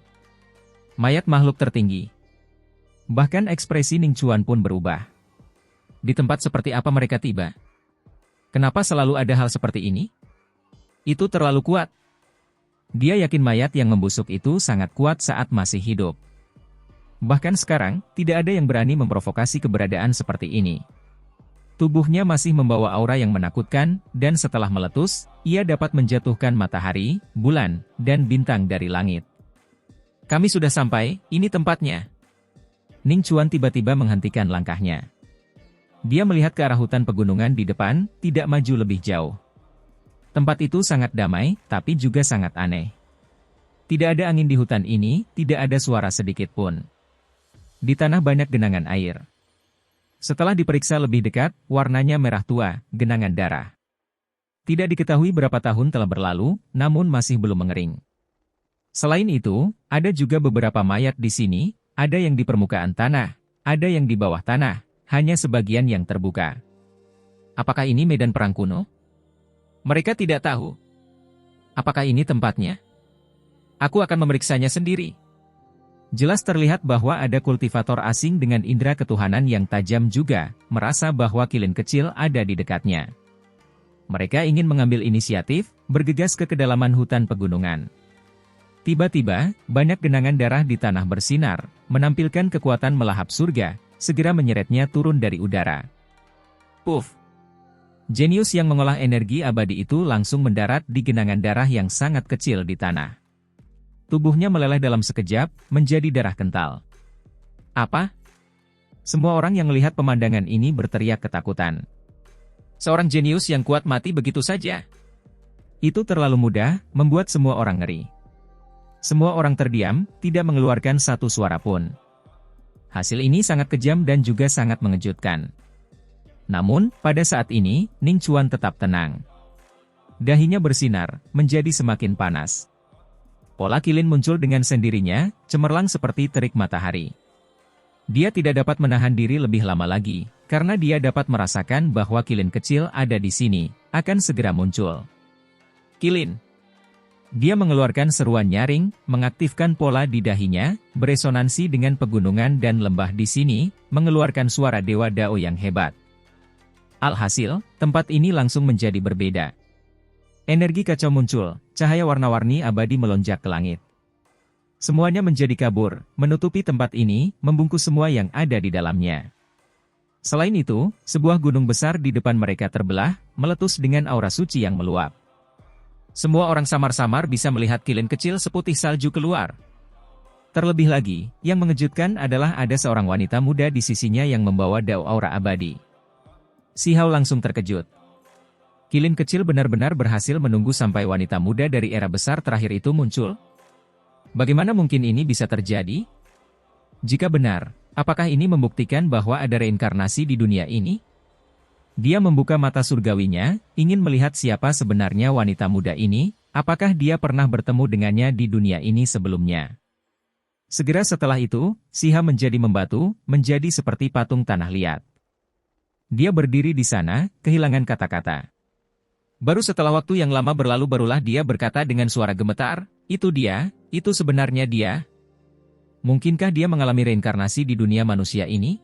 Mayat makhluk tertinggi. Bahkan ekspresi Ning Chuan pun berubah. Di tempat seperti apa mereka tiba? Kenapa selalu ada hal seperti ini? Itu terlalu kuat. Dia yakin mayat yang membusuk itu sangat kuat saat masih hidup. Bahkan sekarang, tidak ada yang berani memprovokasi keberadaan seperti ini. Tubuhnya masih membawa aura yang menakutkan, dan setelah meletus, ia dapat menjatuhkan matahari, bulan, dan bintang dari langit. Kami sudah sampai, ini tempatnya. Ning Chuan tiba-tiba menghentikan langkahnya. Dia melihat ke arah hutan pegunungan di depan, tidak maju lebih jauh. Tempat itu sangat damai, tapi juga sangat aneh. Tidak ada angin di hutan ini, tidak ada suara sedikit pun. Di tanah banyak genangan air. Setelah diperiksa lebih dekat, warnanya merah tua, genangan darah. Tidak diketahui berapa tahun telah berlalu, namun masih belum mengering. Selain itu, ada juga beberapa mayat di sini, ada yang di permukaan tanah, ada yang di bawah tanah, hanya sebagian yang terbuka. Apakah ini medan perang kuno? Mereka tidak tahu. Apakah ini tempatnya? Aku akan memeriksanya sendiri. Jelas terlihat bahwa ada kultivator asing dengan indera ketuhanan yang tajam juga, merasa bahwa kilin kecil ada di dekatnya. Mereka ingin mengambil inisiatif, bergegas ke kedalaman hutan pegunungan. Tiba-tiba, banyak genangan darah di tanah bersinar, menampilkan kekuatan melahap surga, segera menyeretnya turun dari udara. Puff! Jenius yang mengolah energi abadi itu langsung mendarat di genangan darah yang sangat kecil di tanah. Tubuhnya meleleh dalam sekejap, menjadi darah kental. Apa? Semua orang yang melihat pemandangan ini berteriak ketakutan. Seorang jenius yang kuat mati begitu saja. Itu terlalu mudah, membuat semua orang ngeri. Semua orang terdiam, tidak mengeluarkan satu suara pun. Hasil ini sangat kejam dan juga sangat mengejutkan. Namun, pada saat ini, Ning Chuan tetap tenang. Dahinya bersinar, menjadi semakin panas. Pola kilin muncul dengan sendirinya, cemerlang seperti terik matahari. Dia tidak dapat menahan diri lebih lama lagi, karena dia dapat merasakan bahwa kilin kecil ada di sini, akan segera muncul. Kilin! Dia mengeluarkan seruan nyaring, mengaktifkan pola di dahinya, beresonansi dengan pegunungan dan lembah di sini, mengeluarkan suara Dewa Dao yang hebat. Alhasil, tempat ini langsung menjadi berbeda. Energi kacau muncul, cahaya warna-warni abadi melonjak ke langit. Semuanya menjadi kabur, menutupi tempat ini, membungkus semua yang ada di dalamnya. Selain itu, sebuah gunung besar di depan mereka terbelah, meletus dengan aura suci yang meluap. Semua orang samar-samar bisa melihat kilin kecil seputih salju keluar. Terlebih lagi, yang mengejutkan adalah ada seorang wanita muda di sisinya yang membawa dao aura abadi. Xiao langsung terkejut. Kilin kecil benar-benar berhasil menunggu sampai wanita muda dari era besar terakhir itu muncul. Bagaimana mungkin ini bisa terjadi? Jika benar, apakah ini membuktikan bahwa ada reinkarnasi di dunia ini? Dia membuka mata surgawinya, ingin melihat siapa sebenarnya wanita muda ini, apakah dia pernah bertemu dengannya di dunia ini sebelumnya. Segera setelah itu, Xiao menjadi membatu, menjadi seperti patung tanah liat. Dia berdiri di sana, kehilangan kata-kata. Baru setelah waktu yang lama berlalu barulah dia berkata dengan suara gemetar, "Itu dia, itu sebenarnya dia." Mungkinkah dia mengalami reinkarnasi di dunia manusia ini?